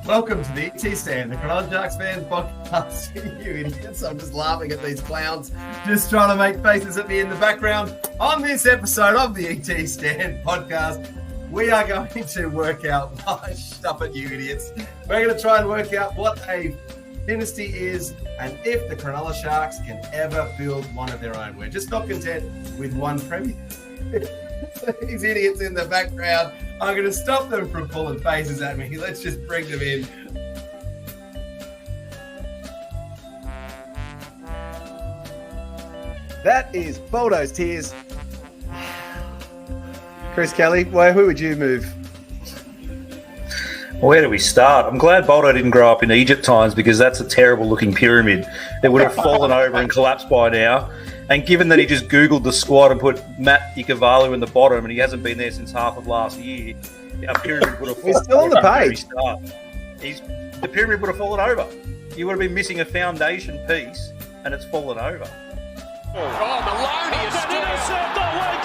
Welcome to the ET Stand, the Cronulla Sharks fans podcast. You idiots, I'm just laughing at these clowns just trying to make faces at me in the background. On this episode of the ET Stand podcast, we are going to work out, stop it you idiots, we're going to try and work out what a dynasty is and if the Cronulla Sharks can ever build one of their own. We're just not content with one premier. These idiots in the background, I'm going to stop them from pulling faces at me. Let's just bring them in. That is Boldo's Tears. Chris Kelly, who would you move? Where do we start? I'm glad Boldo didn't grow up in Egypt times because that's a terrible looking pyramid. It would have fallen over and collapsed by now. And given that he just Googled the squad and put Matt Ikevalu in the bottom and he hasn't been there since half of last year, a pyramid would have fallen. He's still on the page. The pyramid would have fallen over. You would have been missing a foundation piece and it's fallen over. Oh, Maloney is still... intercept, away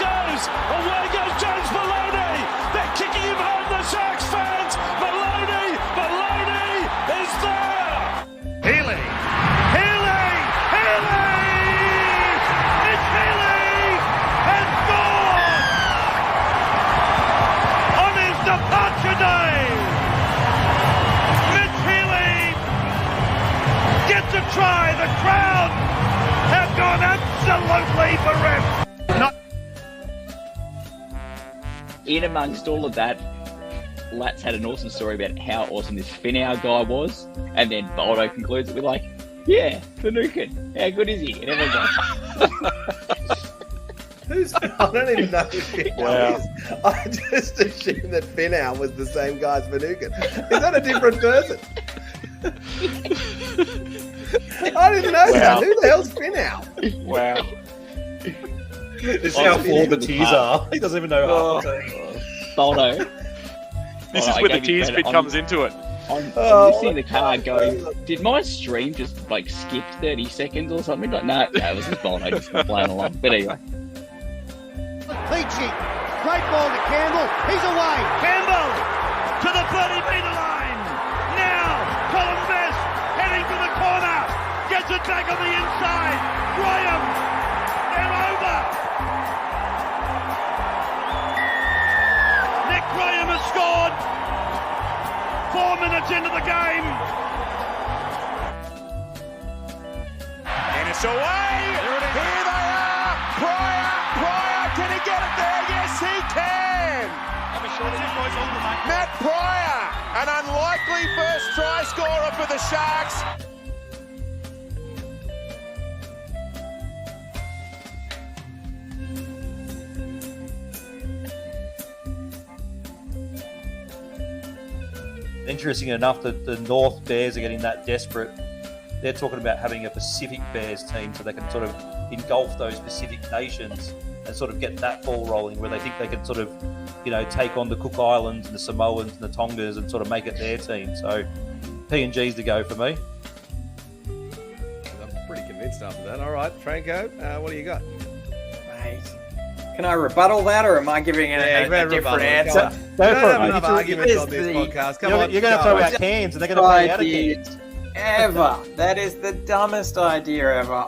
goes James Maloney! They're kicking him home, the Sharks fans! Maloney is there! Healy! It's Healy! And gone! On his departure day! Mitch Healy gets a try, the crowd have gone absolutely bereft. In amongst all of that, Lats had an awesome story about how awesome this Finau guy was, and then Boldo concludes it with like, yeah, Finucane, how good is he? And everyone's like, I don't even know who Finau is. I just assumed that Finau was the same guy as Finucane. Is that a different person? I didn't know that. Who the hell's Finau? Wow. This is how flawed the tears are. He doesn't even know half the team. Boldo. This is where the tears bit comes into it. I'm listening to the card going, did my stream just like skip 30 seconds or something? Like, no, it was just Boldo just playing along. But anyway. Peachy, great ball to Campbell. He's away. Campbell to the 30-metre line. Now, Colin Best heading for the corner. Gets it back on the inside. Graham, they're over. Nick Graham has scored. 4 minutes into the game. And it's away. Here they are. Pryor. Can he get it there? Yes, he can. Matt Pryor, an unlikely first try scorer for the Sharks. Interesting enough that the North Bears are getting that desperate. They're talking about having a Pacific Bears team so they can sort of engulf those Pacific nations and sort of get that ball rolling where they think they can sort of, take on the Cook Islands and the Samoans and the Tongas and sort of make it their team. So PNG's to go for me. I'm pretty convinced after that. All right, Franko, what do you got? Mate, can I rebuttal that, or am I giving a different answer? Go for it. Enough arguments on this podcast. Come on. You're going to throw out cans, and they're going to play out again. Ever. That is the dumbest idea ever.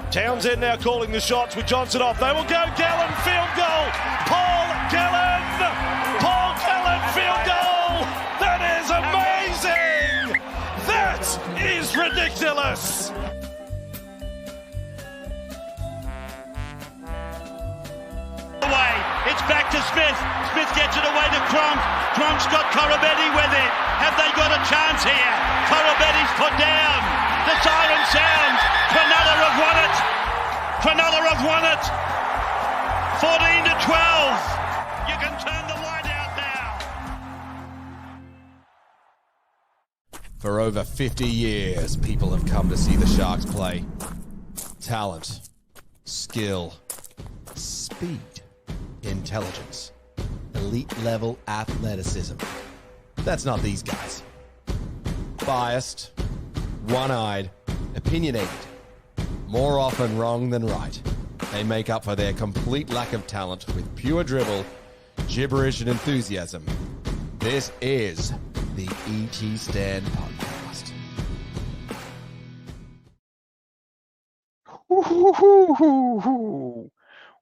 Townsend now calling the shots with Johnson off. They will go. Gallen, field goal. Paul Gallen, field goal. That is amazing. That is ridiculous. Away. It's back to Smith. Smith gets it away to Cronk. Cronk's got Korobetti with it. Have they got a chance here? Korobetti's put down. The siren sounds. Cronulla have won it. Cronulla have won it. 14 to 12. You can turn the light out now. For over 50 years, people have come to see the Sharks play. Talent, skill, speed, intelligence. elite level athleticism. That's not these guys. Biased, one-eyed, opinionated, more often wrong than right. They make up for their complete lack of talent with pure dribble, gibberish, and enthusiasm. This is the ET Stand Podcast.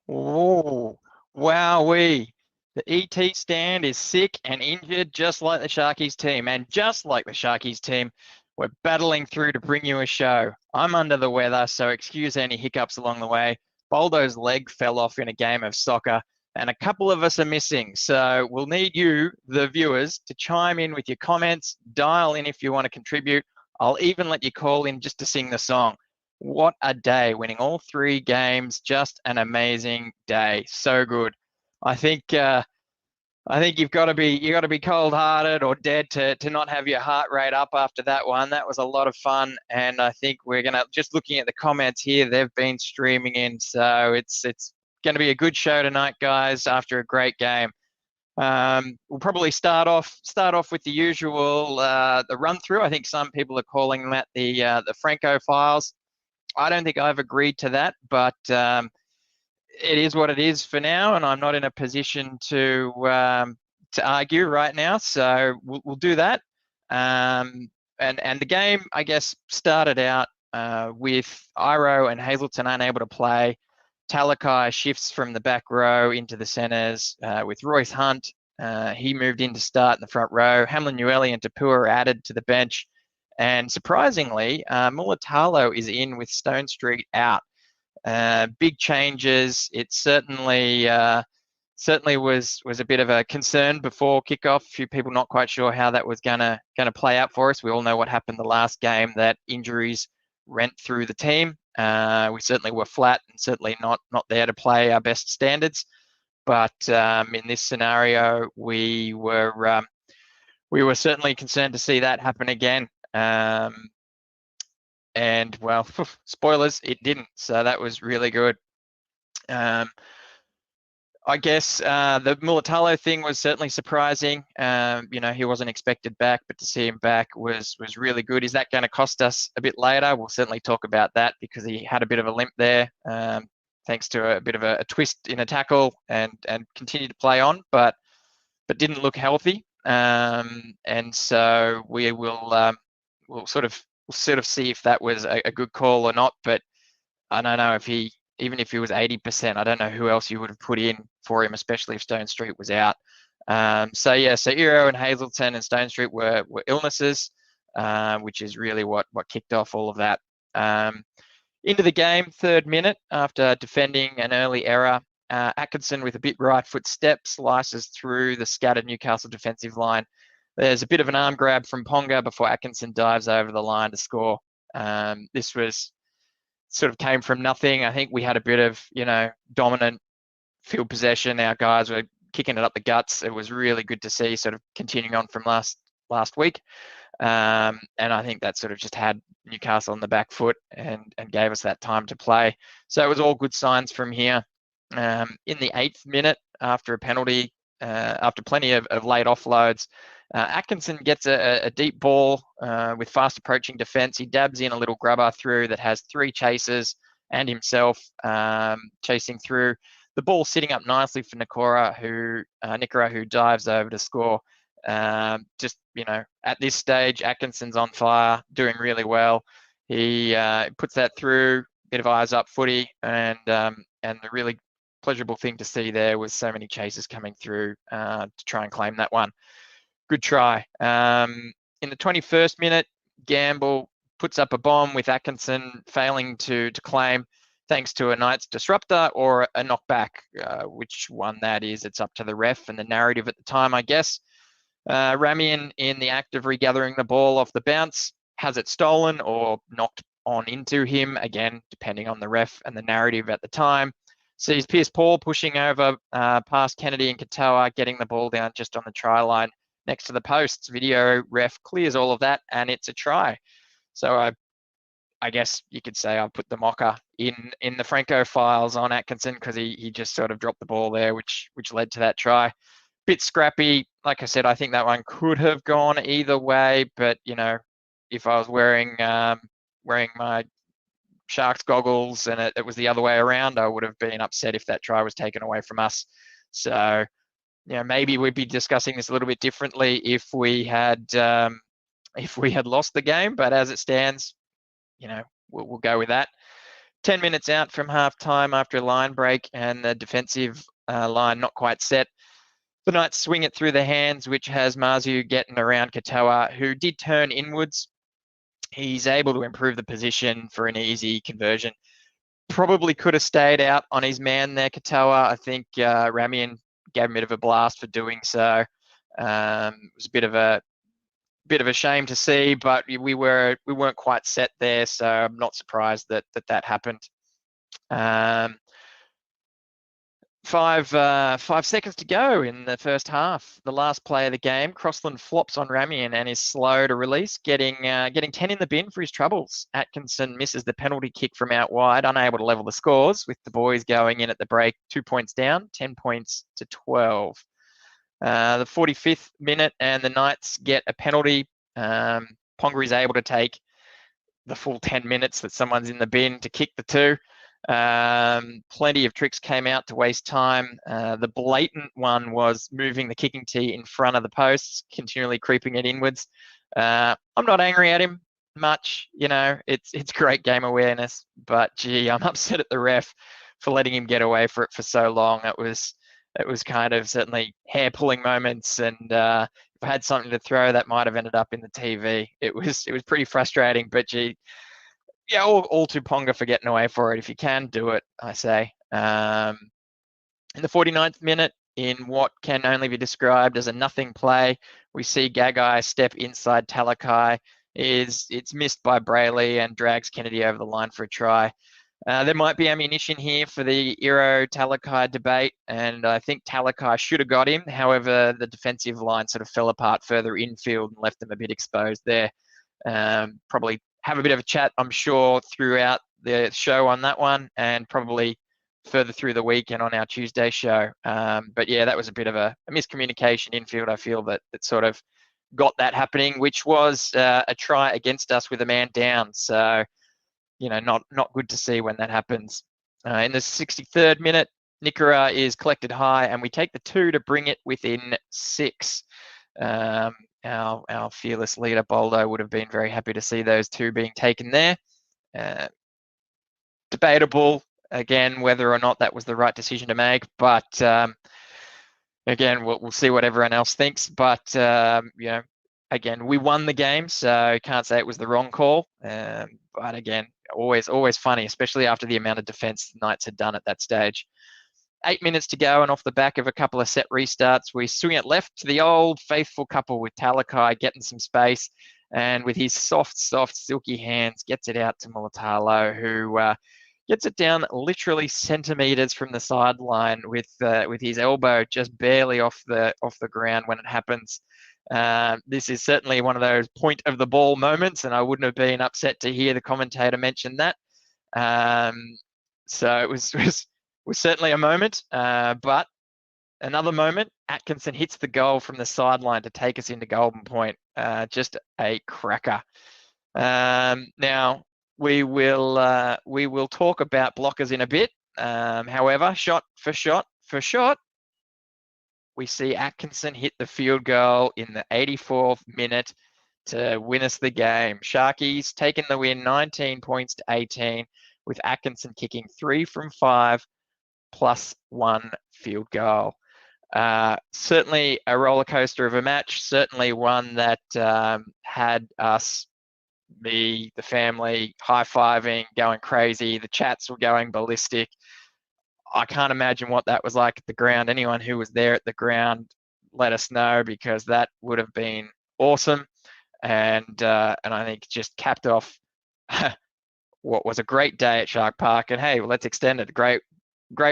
Ooh, wowee. The ET Stand is sick and injured just like the Sharkies team. And just like the Sharkies team, we're battling through to bring you a show. I'm under the weather, so excuse any hiccups along the way. Boldo's leg fell off in a game of soccer, and a couple of us are missing. So we'll need you, the viewers, to chime in with your comments, dial in if you want to contribute. I'll even let you call in just to sing the song. What a day, winning all 3 games, just an amazing day. So good. I think you've got to be cold-hearted or dead to not have your heart rate up after that one. That was a lot of fun, and I think we're gonna, just looking at the comments here, they've been streaming in, so it's gonna be a good show tonight, guys. After a great game, we'll probably start off with the usual the run through. I think some people are calling that the Franko files. I don't think I've agreed to that, but it is what it is for now, and I'm not in a position to argue right now. So we'll do that. And the game, I guess, started out with Iro and Hazelton unable to play. Talakai shifts from the back row into the centres with Royce Hunt. He moved in to start in the front row. Hamlin Ueli and Tapua are added to the bench. And surprisingly, Mulatalo is in with Stone Street out. Big changes. It certainly was a bit of a concern before kickoff. A few people not quite sure how that was gonna play out for us. We all know what happened the last game, that injuries rent through the team. We certainly were flat and certainly not there to play our best standards. But in this scenario, we were certainly concerned to see that happen again. And well, spoilers, it didn't. So that was really good. I guess the Mulatalo thing was certainly surprising. He wasn't expected back, but to see him back was really good. Is that going to cost us a bit later? We'll certainly talk about that because he had a bit of a limp there, thanks to a bit of a twist in a tackle, and continued to play on, but didn't look healthy. And so we will we'll sort of see if that was a good call or not. But I don't know even if he was 80%, I don't know who else you would have put in for him, especially if Stone Street was out. So Iro and Hazelton and Stone Street were illnesses, which is really what kicked off all of that. Into the game, 3rd minute, after defending an early error, Atkinson with a bit right foot step slices through the scattered Newcastle defensive line. There's a bit of an arm grab from Ponga before Atkinson dives over the line to score. This was sort of came from nothing. I think we had a bit of, dominant field possession. Our guys were kicking it up the guts. It was really good to see, sort of continuing on from last week. And I think that sort of just had Newcastle on the back foot and gave us that time to play. So it was all good signs from here. In the 8th minute, after a penalty, after plenty of late offloads, Atkinson gets a deep ball with fast approaching defence. He dabs in a little grubber through that has 3 chasers and himself chasing through. The ball sitting up nicely for Nikora, who dives over to score. At this stage, Atkinson's on fire, doing really well. He puts that through, bit of eyes up footy, and the really pleasurable thing to see there was so many chasers coming through to try and claim that one. Good try. In the 21st minute, Gamble puts up a bomb with Atkinson failing to claim, thanks to a Knights disruptor or a knockback. Which one that is, it's up to the ref and the narrative at the time, I guess. Ramian, in the act of regathering the ball off the bounce, has it stolen or knocked on into him, again, depending on the ref and the narrative at the time. Sees Pierce Paul pushing over past Kennedy and Katoa, getting the ball down just on the try line next to the posts. Video ref clears all of that, and it's a try. So I guess you could say I put the mocker in the Franko files on Atkinson because he just sort of dropped the ball there, which led to that try. bit scrappy. Like I said, I think that one could have gone either way. But if I was wearing my Sharks goggles and it was the other way around, I would have been upset if that try was taken away from us. So, maybe we'd be discussing this a little bit differently if we had lost the game. But as it stands, we'll go with that. 10 minutes out from half time after a line break and the defensive line not quite set. The Knights swing it through the hands, which has Mazu getting around Katoa, who did turn inwards. He's able to improve the position for an easy conversion. Probably could have stayed out on his man there, Katoa. I think Ramian gave him a bit of a blast for doing so. It was a bit of a shame to see, but we weren't quite set there, so I'm not surprised that happened. 5 seconds to go in the first half. The last play of the game, Crossland flops on Ramian and is slow to release, getting 10 in the bin for his troubles. Atkinson misses the penalty kick from out wide, unable to level the scores, with the boys going in at the break 2 points down, 10 points to 12. The 45th minute and the Knights get a penalty. Ponga is able to take the full 10 minutes that someone's in the bin to kick the two. Plenty of tricks came out to waste time. The blatant one was moving the kicking tee in front of the posts, continually creeping it inwards. I'm not angry at him much, it's great game awareness, but gee, I'm upset at the ref for letting him get away for it for so long. It was kind of certainly hair-pulling moments, and if I had something to throw, that might have ended up in the TV. It was pretty frustrating, but gee, yeah, all to Ponga for getting away for it. If you can, do it, I say. In the 49th minute, in what can only be described as a nothing play, we see Gagai step inside Talakai. It's missed by Brayley and drags Kennedy over the line for a try. There might be ammunition here for the Iro-Talakai debate, and I think Talakai should have got him. However, the defensive line sort of fell apart further infield and left them a bit exposed there. Probably have a bit of a chat, I'm sure, throughout the show on that one, and probably further through the week and on our Tuesday show. But yeah, that was a bit of a miscommunication infield, I feel, that sort of got that happening, which was a try against us with a man down. So, not good to see when that happens. In the 63rd minute, Nikora is collected high, and we take the 2 to bring it within 6. Our fearless leader, Boldo, would have been very happy to see those 2 being taken there. Debatable, again, whether or not that was the right decision to make. But, again, we'll see what everyone else thinks. But, again, we won the game, so can't say it was the wrong call. But, again, always funny, especially after the amount of defence the Knights had done at that stage. 8 minutes to go, and off the back of a couple of set restarts, we swing it left to the old faithful couple with Talakai getting some space, and with his soft, silky hands, gets it out to Mulatalo, who gets it down literally centimetres from the sideline with his elbow just barely off the ground when it happens. This is certainly one of those point of the ball moments, and I wouldn't have been upset to hear the commentator mention that. So it was certainly a moment, but another moment, Atkinson hits the goal from the sideline to take us into Golden Point. Just a cracker. Now we will talk about blockers in a bit. However, shot for shot, we see Atkinson hit the field goal in the 84th minute to win us the game. Sharkies taking the win, 19 points to 18, with Atkinson kicking 3 from 5. Plus 1 field goal. Certainly a roller coaster of a match. Certainly one that had us, the family, high-fiving, going crazy. The chats were going ballistic. I can't imagine what that was like at the ground. Anyone who was there at the ground, let us know, because that would have been awesome. And I think just capped off what was a great day at Shark Park. And hey, let's extend it. Great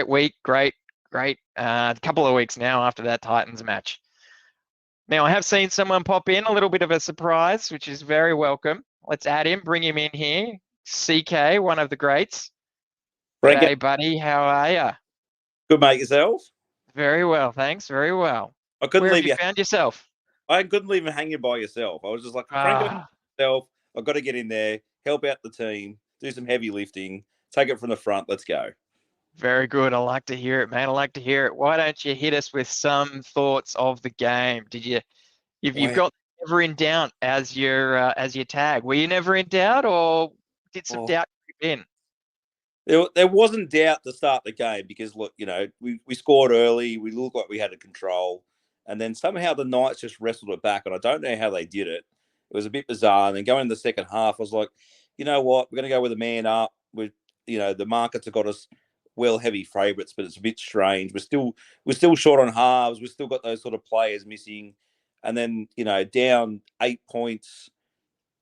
week, great couple of weeks now after that Titans match. Now, I have seen someone pop in, a little bit of a surprise, which is very welcome. Let's add him, bring him in here. CK, one of the greats. Hey, buddy, how are you? Good, mate, yourself? Very well, thanks, very well. I couldn't Where have leave you you. found yourself? I couldn't leave you hanging by yourself. I was just like, Franko, myself. I've got to get in there, help out the team, do some heavy lifting, take it from the front. Let's go. Very good. I like to hear it, man. I like to hear it. Why don't you hit us with some thoughts of the game? You've got never in doubt as your tag. Were you never in doubt, or did some doubt creep in? There wasn't doubt to start the game because, look, we scored early. We looked like we had a control. And then somehow the Knights just wrestled it back. And I don't know how they did it. It was a bit bizarre. And then going in the second half, I was like, you know what? We're going to go with a man up. The markets have got us heavy favourites, but it's a bit strange. We're still short on halves. We've still got those sort of players missing. And then, down 8 points,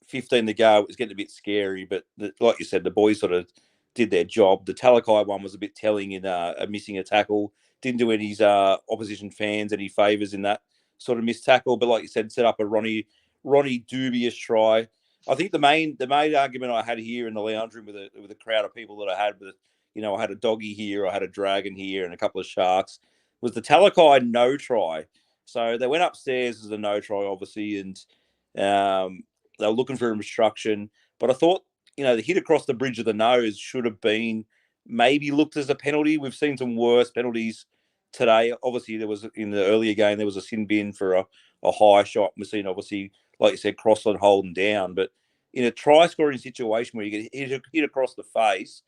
15 to go, it was getting a bit scary. But like you said, the boys sort of did their job. The Talakai one was a bit telling in missing a tackle. Didn't do any opposition fans any favours in that sort of missed tackle. But like you said, set up a Ronnie dubious try. I think the main argument I had here in the lounge room with a crowd of people that I had with, I had a doggy here, I had a dragon here, and a couple of sharks, was the Talakai no try. So they went upstairs as a no try, obviously, and they were looking for obstruction. But I thought, the hit across the bridge of the nose should have been maybe looked as a penalty. We've seen some worse penalties today. Obviously, there was in the earlier game, there was a sin bin for a high shot. We've seen, obviously, like you said, Crossland holding down. But in a try-scoring situation where you get hit across the face,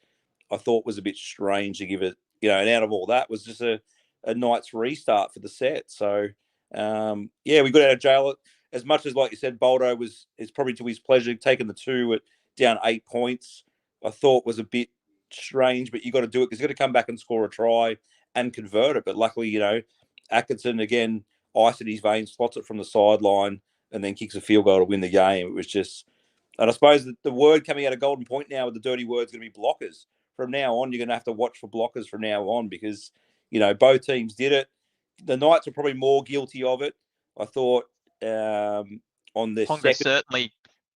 I thought was a bit strange to give it, and out of all that was just a Knights restart for the set. So, we got out of jail. As much as, like you said, Boldo is probably to his pleasure, taking the 2 at down 8 points, I thought was a bit strange, but you got to do it because you got to come back and score a try and convert it. But luckily, Atkinson, again, ice in his veins, spots it from the sideline and then kicks a field goal to win the game. It was just, and I suppose the word coming out of Golden Point now with the dirty word is going to be blockers. From now on, you're going to have to watch for blockers from now on because, both teams did it. The Knights are probably more guilty of it. I thought on the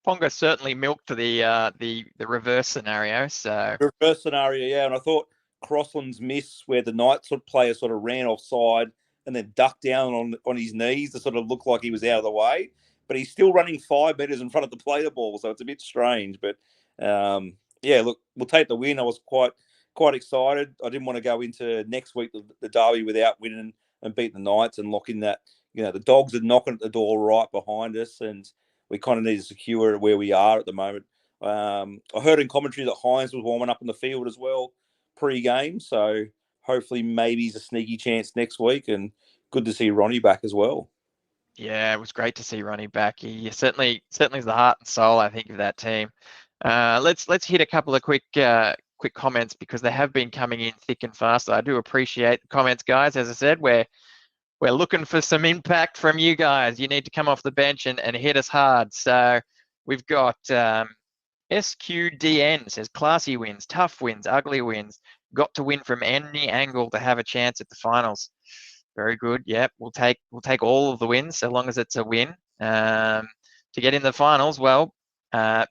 Ponga certainly milked the reverse scenario. So reverse scenario, yeah. And I thought Crossland's miss where the Knights player sort of ran offside and then ducked down on his knees to sort of look like he was out of the way, but he's still running 5 meters in front of the play the ball, so it's a bit strange. But look, we'll take the win. I was quite excited. I didn't want to go into next week the derby without winning and beating the Knights and locking that. The Dogs are knocking at the door right behind us, and we kind of need to secure where we are at the moment. I heard in commentary that Hines was warming up in the field as well pre-game, so hopefully maybe he's a sneaky chance next week, and good to see Ronnie back as well. Yeah, it was great to see Ronnie back. He certainly is the heart and soul, I think, of that team. Let's hit a couple of quick comments because they have been coming in thick and fast. I do appreciate the comments, guys. As I said, we're looking for some impact from you guys. You need to come off the bench and hit us hard. So we've got SQDN says classy wins, tough wins, ugly wins. Got to win from any angle to have a chance at the finals. Very good. Yep, we'll take all of the wins so long as it's a win. To get in the finals, well,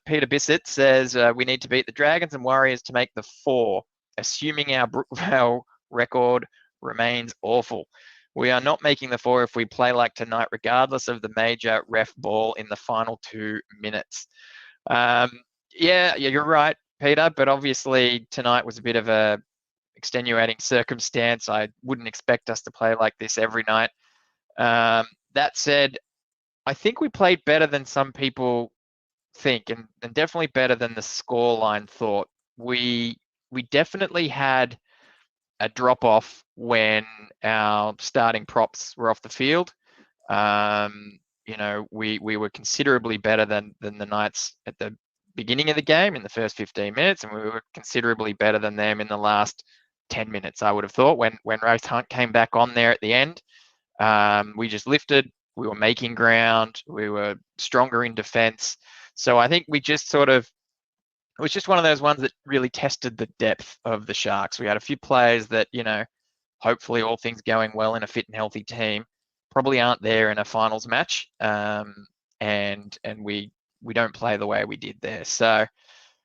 Peter Bissett says we need to beat the Dragons and Warriors to make the 4, assuming our Brookvale record remains awful. We are not making the 4 if we play like tonight, regardless of the major ref ball in the final 2 minutes. Yeah, you're right, Peter, but obviously tonight was a bit of a extenuating circumstance. I wouldn't expect us to play like this every night. That said, I think we played better than some people think, and definitely better than the scoreline thought. We definitely had a drop off when our starting props were off the field. We were considerably better than the Knights at the beginning of the game in the first 15 minutes, and we were considerably better than them in the last 10 minutes, I would have thought, when Race Hunt came back on there at the end. We just lifted, we were making ground, we were stronger in defense. So I think we just it was just one of those ones that really tested the depth of the Sharks. We had a few players that, hopefully all things going well in a fit and healthy team, probably aren't there in a finals match. And we don't play the way we did there. So,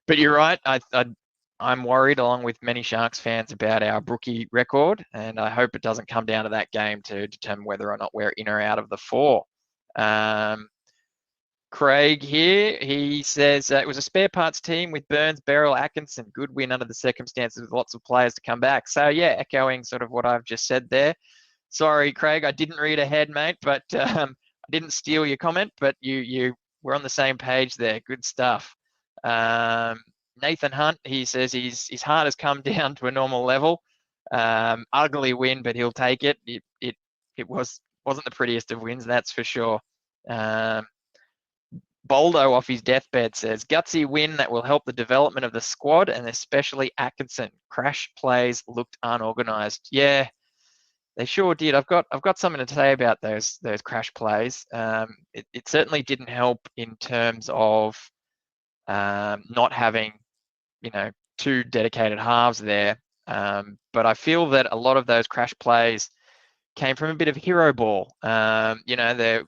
but you're right. I'm worried, along with many Sharks fans, about our Brookie record, and I hope it doesn't come down to that game to determine whether or not we're in or out of the 4. Craig here, he says it was a spare parts team with Burns, Beryl, Atkinson. Good win under the circumstances with lots of players to come back. So, yeah, echoing sort of what I've just said there. Sorry, Craig, I didn't read ahead, mate, but I didn't steal your comment, but you were on the same page there. Good stuff. Nathan Hunt, he says his heart has come down to a normal level. Ugly win, but he'll take it. It wasn't the prettiest of wins, that's for sure. Boldo off his deathbed says, gutsy win that will help the development of the squad and especially Atkinson. Crash plays looked unorganised. Yeah, they sure did. I've got something to say about those crash plays. It certainly didn't help in terms of not having, two dedicated halves there. But I feel that a lot of those crash plays came from a bit of hero ball. They're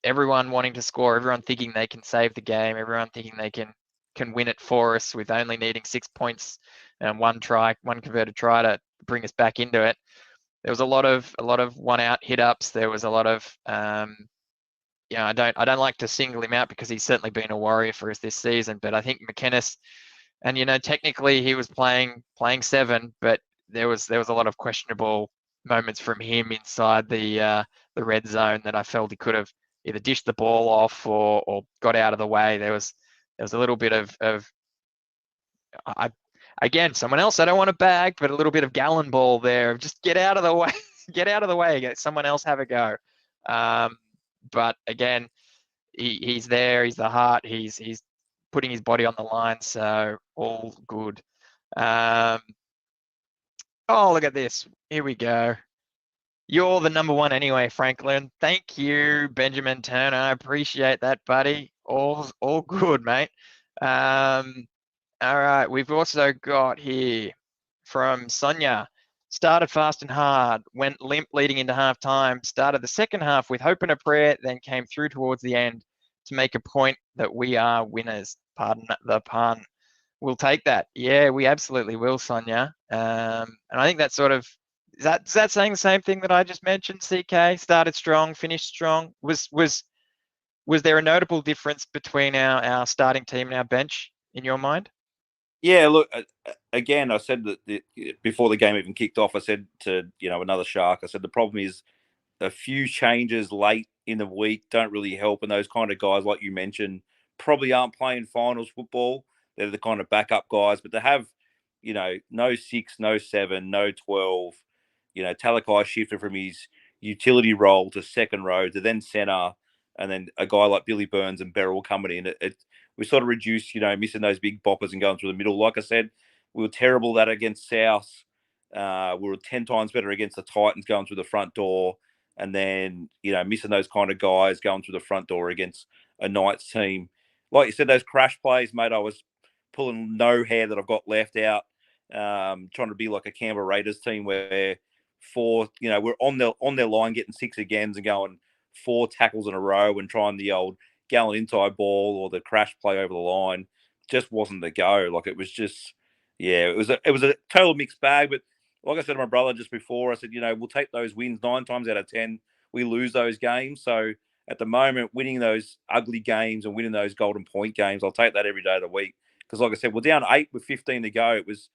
everyone wanting to score, everyone thinking they can save the game, everyone thinking they can win it for us with only needing 6 points and one converted try to bring us back into it. There was a lot of one out hit ups. There was a lot of I don't like to single him out because he's certainly been a warrior for us this season, but I think McInnes, and technically he was playing 7, but there was a lot of questionable moments from him inside the red zone that I felt he could have either dished the ball off or got out of the way. There was a little bit of again, someone else I don't want to bag, but a little bit of gallon ball there. Just get out of the way, get out of the way. Let someone else have a go. But again, he's there. He's the heart. He's putting his body on the line. So all good. Oh, look at this. Here we go. You're the number one anyway, Franklin. Thank you, Benjamin Turner. I appreciate that, buddy. All good, mate. All right. We've also got here from Sonia. Started fast and hard, went limp leading into halftime, started the second half with hope and a prayer, then came through towards the end to make a point that we are winners. Pardon the pun. We'll take that. Yeah, we absolutely will, Sonia. And I think that's sort of, is that saying the same thing that I just mentioned, CK? Started strong, finished strong. Was there a notable difference between our starting team and our bench in your mind? Yeah, look, again, I said that before the game even kicked off, I said to, another Shark, I said the problem is a few changes late in the week don't really help. And those kind of guys, like you mentioned, probably aren't playing finals football. They're the kind of backup guys, but to have, no 6, no 7, no 12, Talakai shifted from his utility role to second row to then centre, and then a guy like Billy Burns and Beryl coming in. We sort of reduced, missing those big boppers and going through the middle. Like I said, we were terrible at against South. We were 10 times better against the Titans going through the front door. And then, missing those kind of guys going through the front door against a Knights team. Like you said, those crash plays, mate, I was pulling no hair that I've got left out, trying to be like a Canberra Raiders team where we're on their line getting 6 agains and going 4 tackles in a row and trying the old gallon inside ball or the crash play over the line. Just wasn't the go. Like it was just, it was a total mixed bag. But like I said to my brother just before, I said, we'll take those wins 9 times out of 10. We lose those games. So at the moment, winning those ugly games and winning those golden point games, I'll take that every day of the week. Because like I said, we're down 8 with 15 to go. It was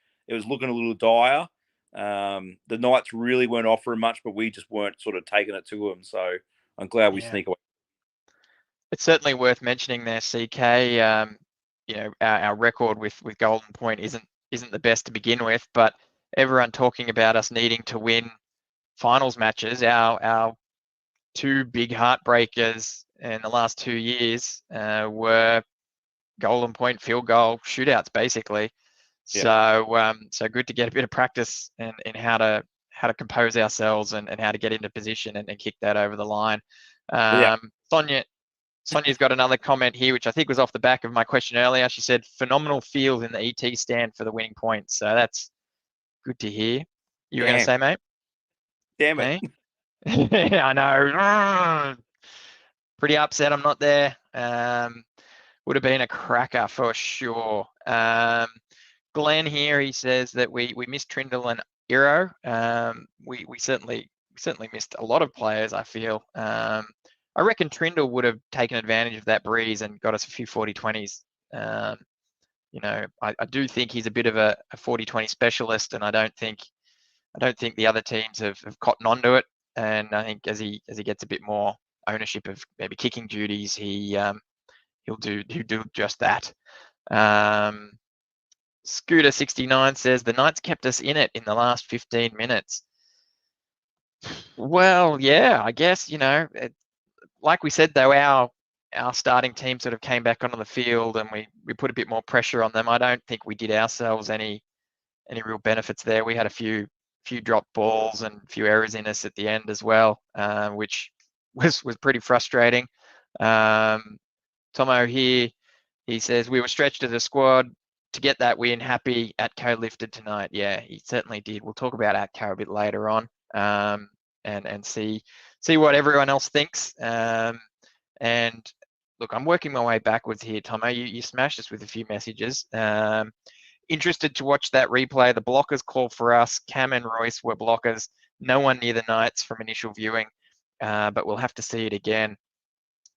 looking a little dire. The Knights really weren't offering much, but we just weren't sort of taking it to them. So I'm glad we sneak away. It's certainly worth mentioning there, CK. Our record with Golden Point isn't the best to begin with, but everyone talking about us needing to win finals matches. Our 2 big heartbreakers in the last 2 years were Golden Point field goal shootouts, basically. Yeah. So good to get a bit of practice in how to compose ourselves and how to get into position and kick that over the line. Sonia's got another comment here, which I think was off the back of my question earlier. She said, phenomenal field in the ET stand for the winning point. So that's good to hear. You were going to say, mate? Damn it. I know. Pretty upset I'm not there. Would have been a cracker for sure. Glenn here, he says that we missed Trindle and Iro. We certainly missed a lot of players, I feel. I reckon Trindle would have taken advantage of that breeze and got us a few 40-20s. I do think he's a bit of a 40-20 specialist, and I don't think the other teams have cottoned onto it. And I think as he gets a bit more ownership of maybe kicking duties, he'll do just that. Scooter69 says the Knights kept us in it in the last 15 minutes. Well, yeah, I guess, like we said, though, our starting team sort of came back onto the field and we put a bit more pressure on them. I don't think we did ourselves any real benefits there. We had a few dropped balls and a few errors in us at the end as well, which was pretty frustrating. Tomo here, he says, we were stretched as a squad to get that win. Happy Atco lifted tonight. Yeah, he certainly did. We'll talk about Atco a bit later on, and see what everyone else thinks. And look, I'm working my way backwards here, Tomo. You smashed us with a few messages. Interested to watch that replay. The blockers call for us. Cam and Royce were blockers. No one near the Knights from initial viewing, but we'll have to see it again.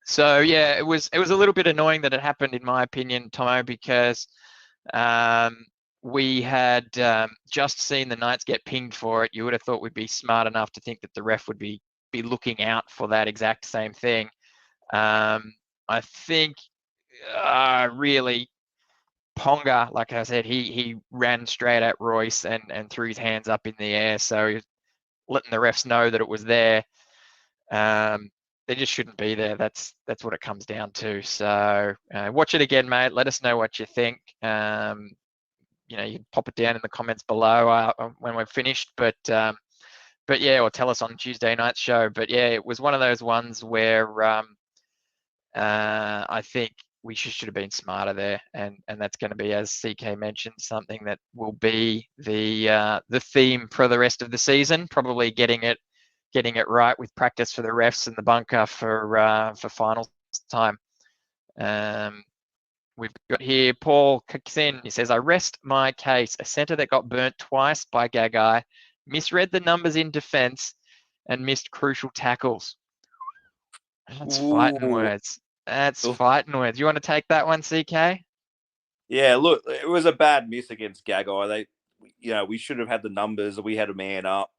So yeah, it was a little bit annoying that it happened, in my opinion, Tomo, because we had just seen the Knights get pinged for it. You would have thought we'd be smart enough to think that the ref would be looking out for that exact same thing. I think really Ponga, like I said, he ran straight at Royce and threw his hands up in the air. So he was letting the refs know that it was there. They just shouldn't be there. That's what it comes down to. So watch it again, mate. Let us know what you think. You can pop it down in the comments below when we're finished. But yeah, or tell us on Tuesday night's show. But yeah, it was one of those ones where I think we should have been smarter there, and that's going to be, as CK mentioned, something that will be the theme for the rest of the season. Probably getting it right with practice for the refs and the bunker for finals time. We've got here Paul Kixin. He says, I rest my case. A centre that got burnt twice by Gagai, misread the numbers in defence, and missed crucial tackles. That's fighting words. That's fighting words. You want to take that one, CK? Yeah, look, it was a bad miss against Gagai. We should have had the numbers. We had a man up.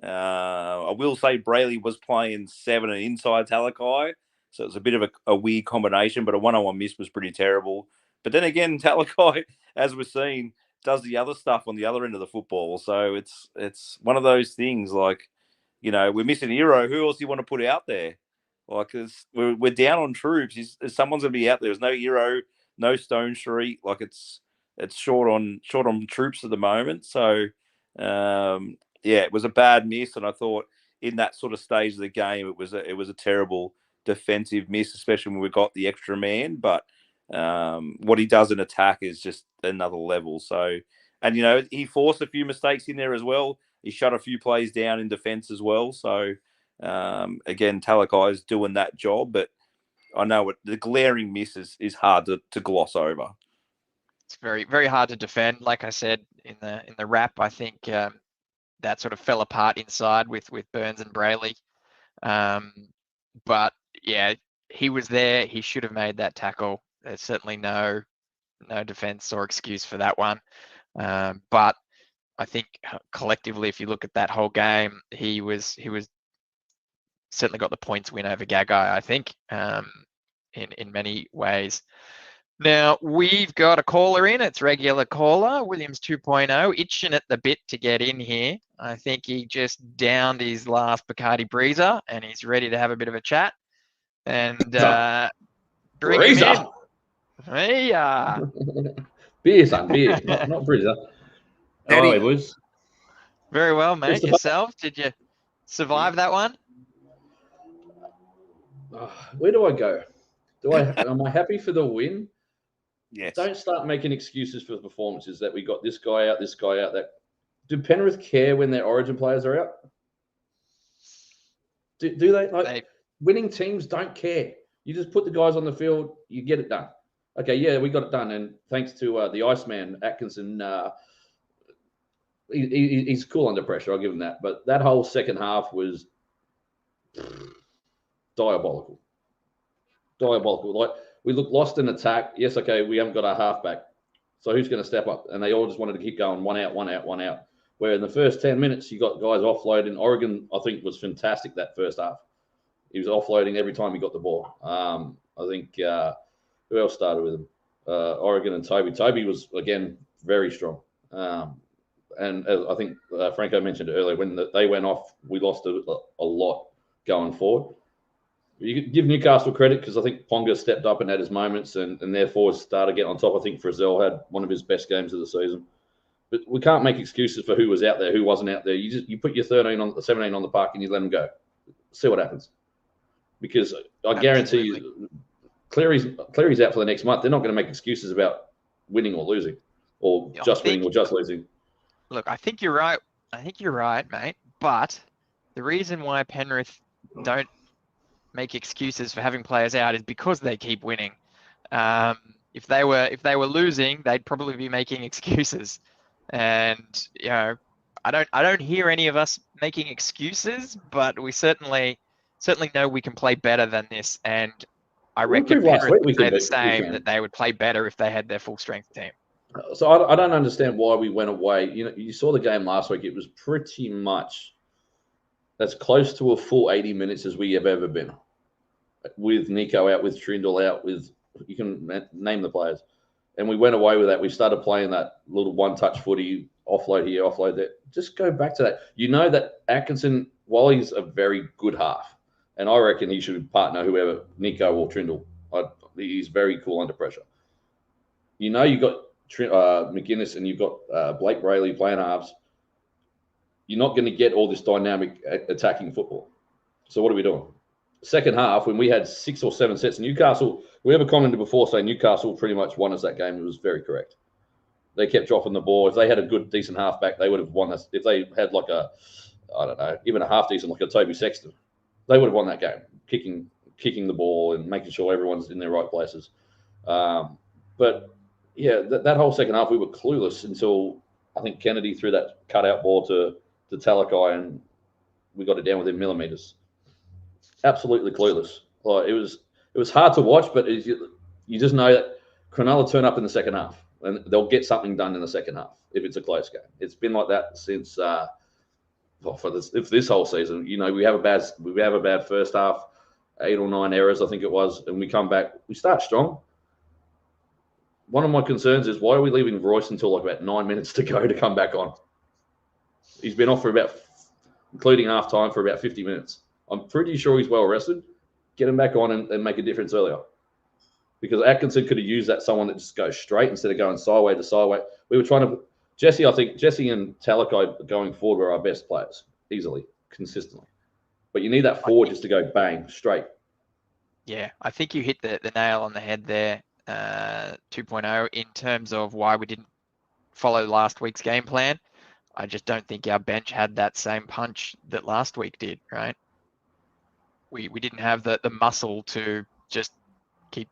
I will say Brayley was playing 7 and inside Talakai, so it was a bit of a weird combination, but a one-on-one miss was pretty terrible. But then again, Talakai, as we're seeing, does the other stuff on the other end of the football. So it's one of those things like, we're missing Hero. Who else do you want to put out there? Like, we're down on troops. Someone's going to be out there. There's no Hero, no Stone Street. Like, it's short on troops at the moment. So, yeah, it was a bad miss, and I thought in that sort of stage of the game, it was a terrible defensive miss, especially when we got the extra man. But what he does in attack is just another level. So, and he forced a few mistakes in there as well. He shut a few plays down in defence as well. So, again, Talakai is doing that job, but I know the glaring miss is hard to gloss over. It's very, very hard to defend. Like I said in the wrap, I think that sort of fell apart inside with Burns and Brayley. But yeah, he was there. He should have made that tackle. There's certainly no defense or excuse for that one. But I think collectively, if you look at that whole game, he was certainly got the points win over Gagai, I think, in many ways. Now, we've got a caller in. It's regular caller, Williams 2.0, itching at the bit to get in here. I think he just downed his last Bacardi Breezer, and he's ready to have a bit of a chat. And bring him in. Hey, beer, son, beer, not Breezer. How are you, boys? Very well, mate. Yourself? Did you survive that one? Where do I go? Am I happy for the win? Yes. Don't start making excuses for the performances that we got this guy out. Do Penrith care when their Origin players are out? Do they? Winning teams don't care. You just put the guys on the field, you get it done. Okay, yeah, we got it done, and thanks to the Iceman Atkinson, he's cool under pressure. I'll give him that. But that whole second half was diabolical. Like, we looked lost in attack. Yes, okay, we haven't got our halfback. So who's going to step up? And they all just wanted to keep going, one out. Where in the first 10 minutes, you got guys offloading. Oregon, I think, was fantastic that first half. He was offloading every time he got the ball. I think, who else started with him? Oregon and Toby. Toby was, again, very strong. And as I think Franko mentioned earlier, when they went off, we lost a lot going forward. You could give Newcastle credit because I think Ponga stepped up and had his moments, and therefore started getting on top. I think Frizzell had one of his best games of the season. But we can't make excuses for who was out there, who wasn't out there. You put your 17 on the park and you let them go. See what happens. Because I guarantee you, Cleary's out for the next month. They're not going to make excuses about winning or losing, or just winning or just losing. Look, I think you're right. Mate. But the reason why Penrith don't make excuses for having players out is because they keep winning. If they were losing, they'd probably be making excuses. And I don't hear any of us making excuses, but we certainly know we can play better than this. And I reckon Penrith would say the same, that they would play better if they had their full strength team. So I don't understand why we went away. You saw the game last week. It was pretty much as close to a full 80 minutes as we have ever been. With Nico out, with Trindle out, with you can name the players. And we went away with that. We started playing that little one-touch footy, offload here, offload there. Just go back to that. You know that Atkinson, while he's a very good half, and I reckon he should partner whoever, Nico or Trindle. He's very cool under pressure. You got McGuinness and you've got Blake Brayley playing halves. You're not going to get all this dynamic attacking football. So what are we doing? Second half, when we had 6 or 7 sets, Newcastle, we ever commented before saying Newcastle pretty much won us that game. It was very correct. They kept dropping the ball. If they had a good, decent halfback, they would have won us. If they had even a half decent, like a Toby Sexton, they would have won that game, kicking the ball and making sure everyone's in their right places. But yeah, that whole second half, we were clueless until I think Kennedy threw that cutout ball to Talakai, and we got it down within millimeters. Absolutely clueless. Like, it was hard to watch, but you just know that Cronulla turn up in the second half, and they'll get something done in the second half if it's a close game. It's been like that since for this whole season. We have a bad first half, 8 or 9 errors, I think it was, and we come back. We start strong. One of my concerns is why are we leaving Royce until like about 9 minutes to go to come back on? He's been off for including half time, for about 50 minutes. I'm pretty sure he's well rested. Get him back on and make a difference earlier. Because Atkinson could have used someone that just goes straight instead of going sideway to sideway. We were trying to I think Jesse and Talakai going forward were our best players, easily, consistently. But you need that forward just to go bang, straight. Yeah, I think you hit the nail on the head there, 2.0, in terms of why we didn't follow last week's game plan. I just don't think our bench had that same punch that last week did, right? We didn't have the muscle to just keep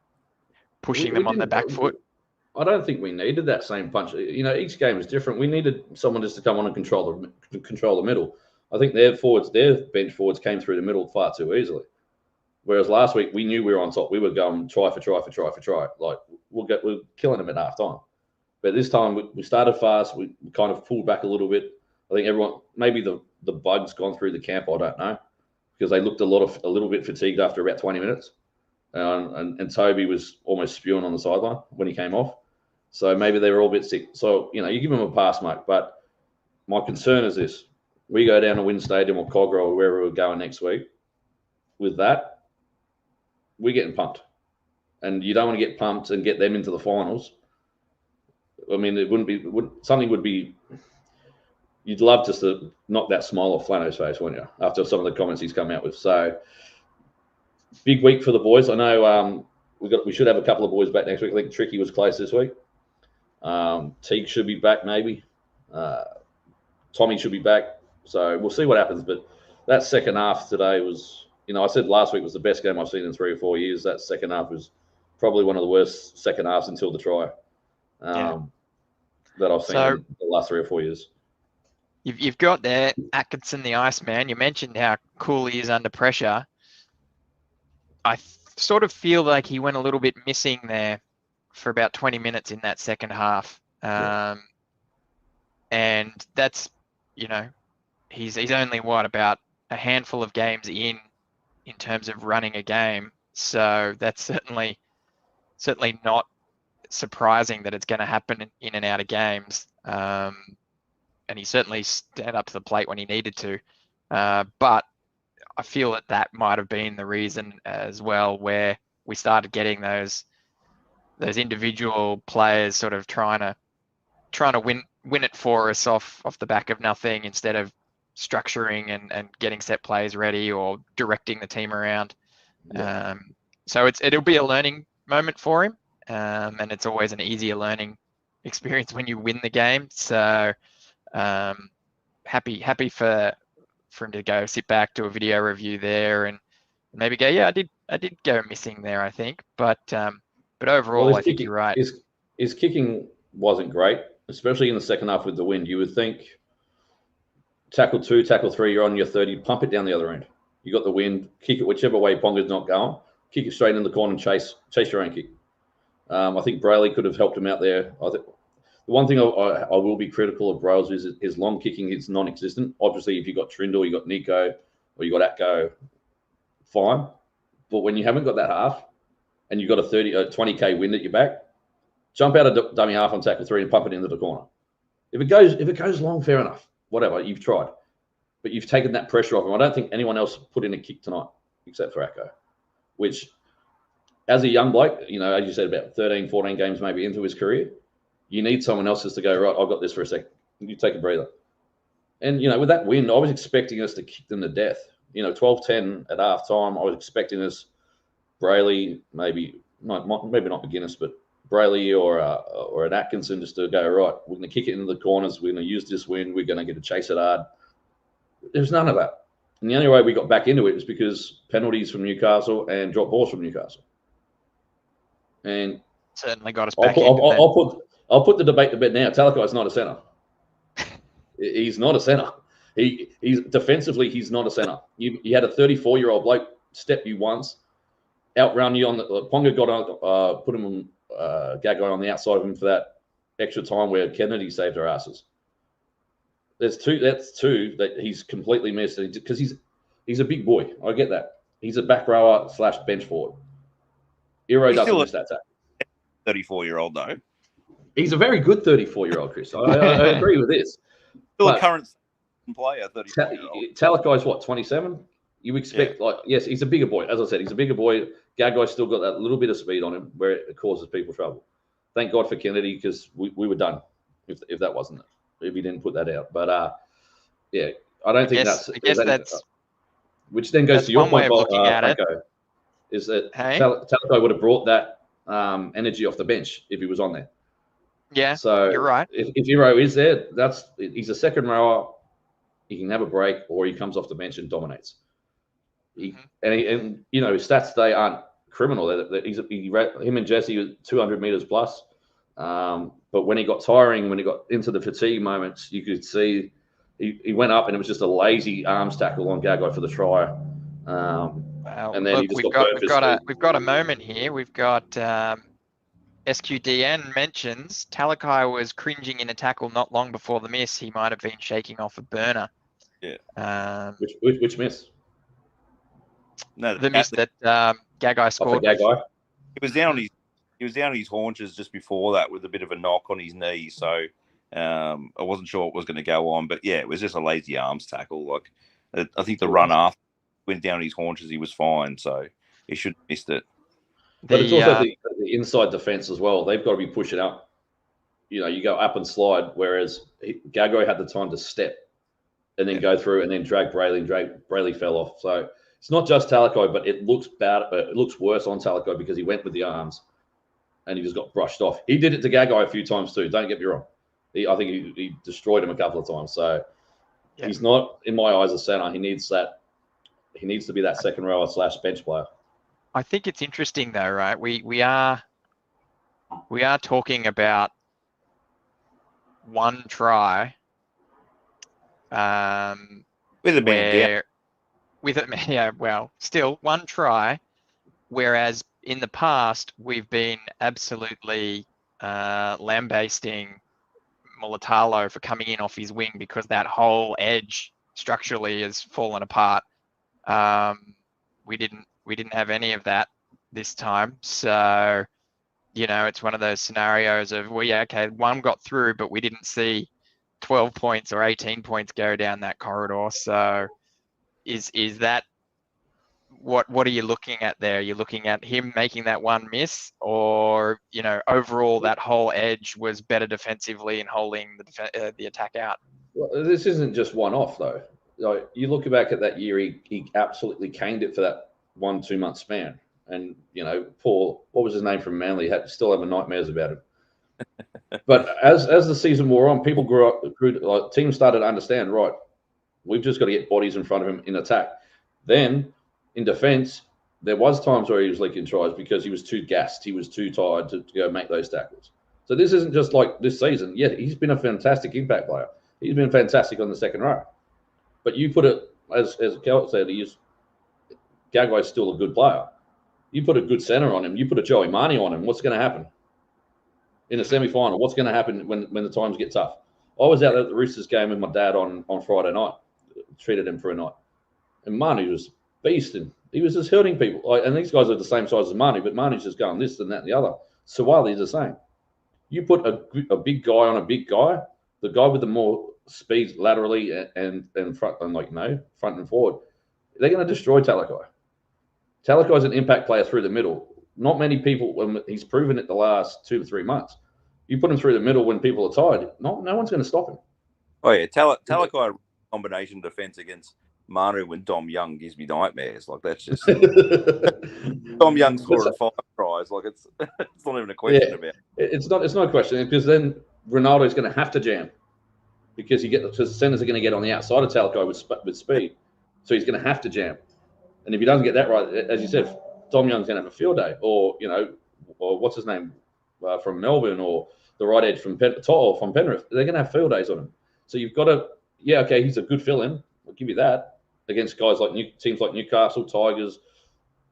pushing them on the back foot. I don't think we needed that same punch. Each game is different. We needed someone just to come on and control the middle. I think their bench forwards came through the middle far too easily. Whereas last week we knew we were on top. We were going try for try. Like we're killing them at half time. But this time we started fast. We kind of pulled back a little bit. I think everyone, maybe the bug's gone through the camp. I don't know, because they looked a little bit fatigued after about 20 minutes. And Toby was almost spewing on the sideline when he came off. So maybe they were all a bit sick. So, you give them a pass, mate. But my concern is this. We go down to Wynn Stadium or Cogra or wherever we're going next week. With that, we're getting pumped. And you don't want to get pumped and get them into the finals. I mean, something would be, you'd love just to knock that smile off Flano's face, wouldn't you? After some of the comments he's come out with. So, big week for the boys. I know we should have a couple of boys back next week. I think Tricky was close this week. Teague should be back maybe. Tommy should be back. So we'll see what happens. But that second half today was, I said last week was the best game I've seen in 3 or 4 years. That second half was probably one of the worst second halves until the try that I've seen in the last 3 or 4 years. You've got there Atkinson, the Iceman. You mentioned how cool he is under pressure. I sort of feel like he went a little bit missing there for about 20 minutes in that second half. And that's, he's only about a handful of games in terms of running a game. So that's certainly not surprising that it's going to happen in and out of games. And he certainly stand up to the plate when he needed to. But I feel that might have been the reason as well, where we started getting those individual players sort of trying to win it for us off the back of nothing, instead of structuring and getting set plays ready or directing the team around. So it'll be a learning moment for him, and it's always an easier learning experience when you win the game. So happy for him to go sit back, do a video review there, and maybe go, I did go missing there, I think, but overall, I think you're right. His kicking wasn't great, especially in the second half with the wind. You would think tackle 2, tackle 3, you're on your 30, pump it down the other end. You got the wind, kick it whichever way Ponga's not going, kick it straight in the corner and chase your own kick. I think Brayley could have helped him out there. I think the one thing I will be critical of Brails is his long kicking is non-existent. Obviously, if you got Trindle, you got Nico, or you got Atko, fine. But when you haven't got that half, and you've got a 20k wind at your back, jump out a dummy half on tackle 3 and pump it into the corner. If it goes long, fair enough. Whatever, you've tried. But you've taken that pressure off him. I don't think anyone else put in a kick tonight except for Atko, which, as a young bloke, as you said, about 13, 14 games maybe into his career, you need someone else to go, right, I've got this for a second. You take a breather. And, with that win, I was expecting us to kick them to death. 12-10 at half time, I was expecting us, Brayley, maybe not McGuinness, but Brayley or an Atkinson just to go, right, we're going to kick it into the corners. We're going to use this win. We're going to get to chase it hard. There's none of that. And the only way we got back into it is because penalties from Newcastle and drop balls from Newcastle. And certainly got us back into I'll put the debate to bed now. Talakai's not a centre. He's not a centre. He's defensively, he's not a centre. You had a 34-year-old bloke step you once, outrun you on the Ponga got on, put him on Gagai on the outside of him for that extra time where Kennedy saved our asses. That's two that he's completely missed because he's a big boy. I get that. He's a back rower / bench forward. Iro doesn't miss that tackle. 34-year-old though. He's a very good 34-year-old, Chris. I agree with this. Still a current player, 34-year-old. Talakai's what, 27? You expect, yes, he's a bigger boy. As I said, he's a bigger boy. Gagai's still got that little bit of speed on him where it causes people trouble. Thank God for Kennedy because we were done if that wasn't it, if he didn't put that out. But, I don't think that's which then goes to your point, Franko, is that Talakai would have brought that energy off the bench if he was on there. Yeah, so you're right. If Iro is there, he's a second rower. He can have a break, or he comes off the bench and dominates. His stats today aren't criminal. Him and Jesse were 200 meters plus. But when he got tiring, when he got into the fatigue moments, you could see he went up and it was just a lazy arms tackle on Gagai for the try. And then we've got a moment here. We've got. SQDN mentions Talakai was cringing in a tackle not long before the miss. He might have been shaking off a burner. Yeah. Which miss? No, the miss that Gagai scored. Gagai. He was down on his haunches just before that with a bit of a knock on his knee. So I wasn't sure what was going to go on, but yeah, it was just a lazy arms tackle. Like I think the run after went down his haunches, he was fine, so he shouldn't have missed it. But it's also the inside defense as well. They've got to be pushing up. You go up and slide, whereas Gagai had the time to step and then go through and then drag Brayley, and Brayley fell off. So it's not just Talakai, but it looks bad. It looks worse on Talakai because he went with the arms and he just got brushed off. He did it to Gagai a few times too. Don't get me wrong. I think he destroyed him a couple of times. So he's not, in my eyes, a centre. He needs to be that second rower / bench player. I think it's interesting though, right? We are talking about one try, With a man down. with it, yeah, well, still one try, whereas in the past we've been absolutely lambasting Mulatalo for coming in off his wing because that whole edge structurally has fallen apart. We didn't have any of that this time, so it's one of those scenarios of, well, yeah, okay, one got through, but we didn't see 12 points or 18 points go down that corridor. So is that what are you looking at there? You're looking at him making that one miss, or overall that whole edge was better defensively and holding the attack out? Well, this isn't just one off though. Like, you look back at that year, he absolutely caned it for that 1-2 month span. And Paul, what was his name from Manly, still having nightmares about him. But as the season wore on, people grew teams started to understand, right, we've just got to get bodies in front of him in attack. Then in defense, there was times where he was leaking tries because he was too gassed, he was too tired to go make those tackles. So this isn't just like this season. Yeah, he's been a fantastic impact player. He's been fantastic on the second row. But you put it, as Cal said, Gagai's still a good player. You put a good centre on him, you put a Joey Marnie on him, what's going to happen? In the semi-final, what's going to happen when the times get tough? I was out at the Roosters game with my dad on Friday night, treated him for a night. And Marnie was beasting. He was just hurting people. And these guys are the same size as Marnie, but Marnie's just going this and that and the other. Sawali's the same. You put a big guy on a big guy, the guy with the more speed laterally and front and front and forward, they're going to destroy Talakai. Talakai's an impact player through the middle. Not many people, he's proven it the last 2 to 3 months. You put him through the middle when people are tired, no one's going to stop him. Oh yeah, Talakai combination defense against Manu and Dom Young gives me nightmares. Like, that's just Dom Young scoring 5 tries. Like, it's not even a question about. It's not a question, because then Ronaldo's going to have to jam because the centers are going to get on the outside of Talakai with speed, so he's going to have to jam. And if he doesn't get that right, as you said, Dom Young's going to have a field day, or what's his name from Melbourne, or the right edge from Penrith. They're going to have field days on him. So you've got to, he's a good fill-in. I'll give you that. Against guys like teams like Newcastle, Tigers,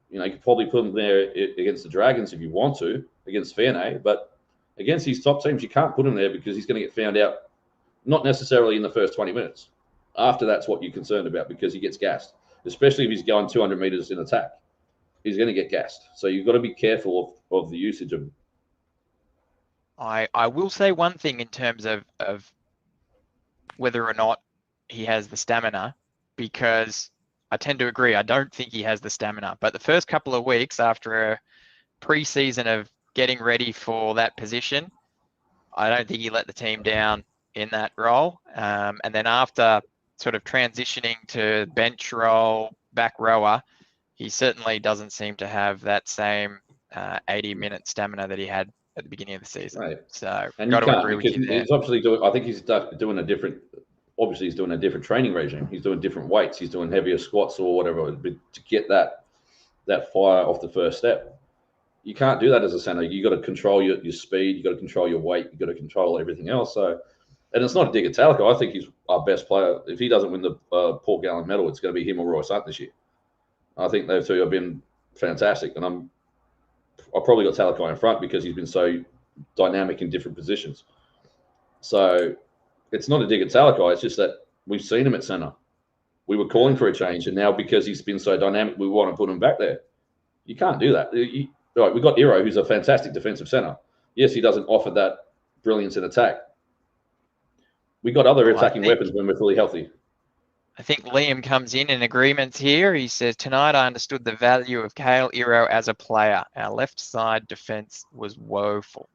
you could probably put him there against the Dragons if you want to, against Fairnay. But against these top teams, you can't put him there because he's going to get found out, not necessarily in the first 20 minutes. After that's what you're concerned about, because he gets gassed, especially if he's going 200 metres in attack. He's going to get gassed. So you've got to be careful of the usage of him. I will say one thing in terms of whether or not he has the stamina, because I tend to agree. I don't think he has the stamina. But the first couple of weeks after a pre-season of getting ready for that position, I don't think he let the team down in that role. And then after sort of transitioning to bench role, back rower, he certainly doesn't seem to have that same 80-minute stamina that he had at the beginning of the season. Right. So and got to agree with you there. He's obviously doing, I think he's doing a different, obviously he's doing a different training regime. He's doing different weights. He's doing heavier squats or whatever to get that fire off the first step. You can't do that as a center. You got to control your speed. You got to control your weight. You got to control everything else. So, and it's not a dig at Talakai. I think he's our best player. If he doesn't win the Paul Gallen medal, it's going to be him or Royce Hunt this year. I think those two have been fantastic, and I probably got Talakai in front because he's been so dynamic in different positions. So it's not a dig at Talakai. It's just that we've seen him at center. We were calling for a change, and now because he's been so dynamic, we want to put him back there. You can't do that. Right, we've got Iro, who's a fantastic defensive center. Yes, he doesn't offer that brilliance in attack. We got other attacking weapons when we're fully healthy. I think Liam comes in agreement here. He says, tonight I understood the value of Kale Iro as a player. Our left side defense was woeful.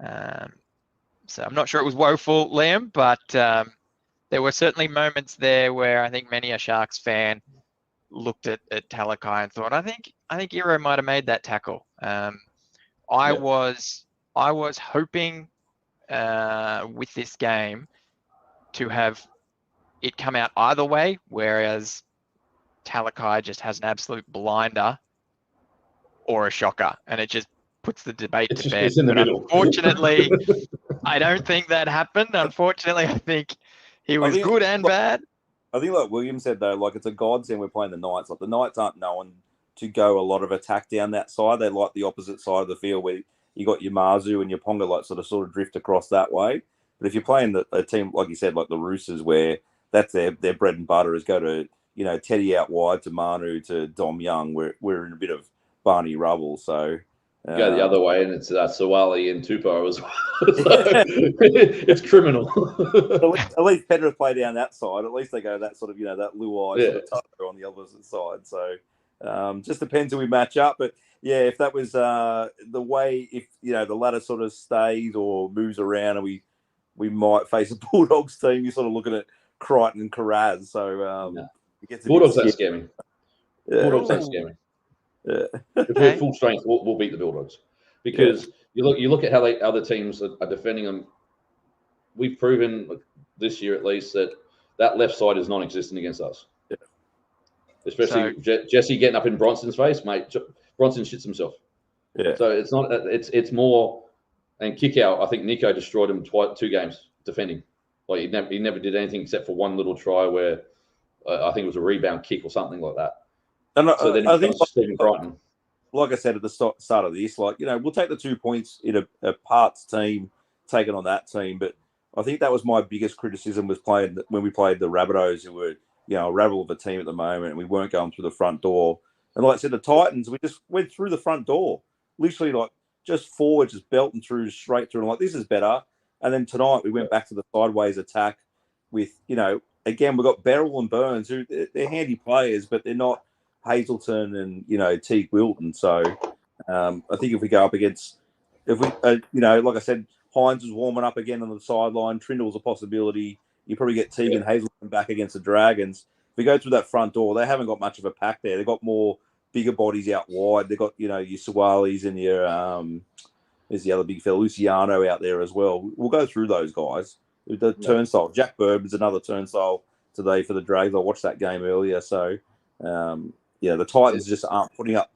So I'm not sure it was woeful, Liam, but there were certainly moments there where I think many a Sharks fan looked at Talakai and thought, I think Iro might have made that tackle. I was hoping with this game to have it come out either way, whereas Talakai just has an absolute blinder or a shocker, and it just puts the debate to bed. It's in the But middle. Unfortunately, I don't think that happened. Unfortunately, I think he was good and bad. I think, like William said, though, like it's a godsend we're playing the Knights. Like the Knights aren't known to go a lot of attack down that side. They like the opposite side of the field where you got your Marzu and your Ponga like sort of drift across that way. But if you're playing a team, like you said, like the Roosters, where that's their bread and butter is go to, Teddy out wide to Manu to Dom Young, we're in a bit of Barney rubble. So go the other way, and it's Sawali and Tupou as well. So, it's criminal. At least Penrith play down that side. At least they go that sort of, that Luai sort of tucker on the opposite side. So just depends who we match up. But yeah, if that was the way, if the ladder sort of stays or moves around, and we might face a Bulldogs team, you're sort of looking at Crichton and Carraz. So Bulldogs don't scare me. Yeah. Bulldogs don't scare me. Yeah. If we're full strength, we'll beat the Bulldogs, because you look at how other teams are defending them. We've proven this year at least that left side is non-existent against us. Yeah. Especially Jesse getting up in Bronson's face, mate. Bronson shits himself. Yeah. So it's not. It's more. And kick out. I think Nico destroyed him 2 games defending. Like he never did anything except for one little try where I think it was a rebound kick or something like that. And so then I think Stephen Crichton. Like I said at the start of this, we'll take the 2 points in a parts team taking on that team. But I think that was my biggest criticism was when we played the Rabbitohs, who were, a rabble of a team at the moment, and we weren't going through the front door. And like I said, the Titans, we just went through the front door, literally just forward, just belting through straight through. And this is better. And then tonight we went back to the sideways attack with, again, we've got Beryl and Burns, who they're handy players, but they're not Hazelton and, Teague Wilton. So I think if we go up against, like I said, Hines was warming up again on the sideline. Trindle's a possibility. You probably get Teague and Hazelton back against the Dragons. If we go through that front door, they haven't got much of a pack there. They've got more bigger bodies out wide. They've got, your Suwalis and your, there's the other big fella, Luciano out there as well. We'll go through those guys. The turnstile. Jack Bourbon's another turnstile today for the Dragons. I watched that game earlier. So, the Titans just aren't putting up,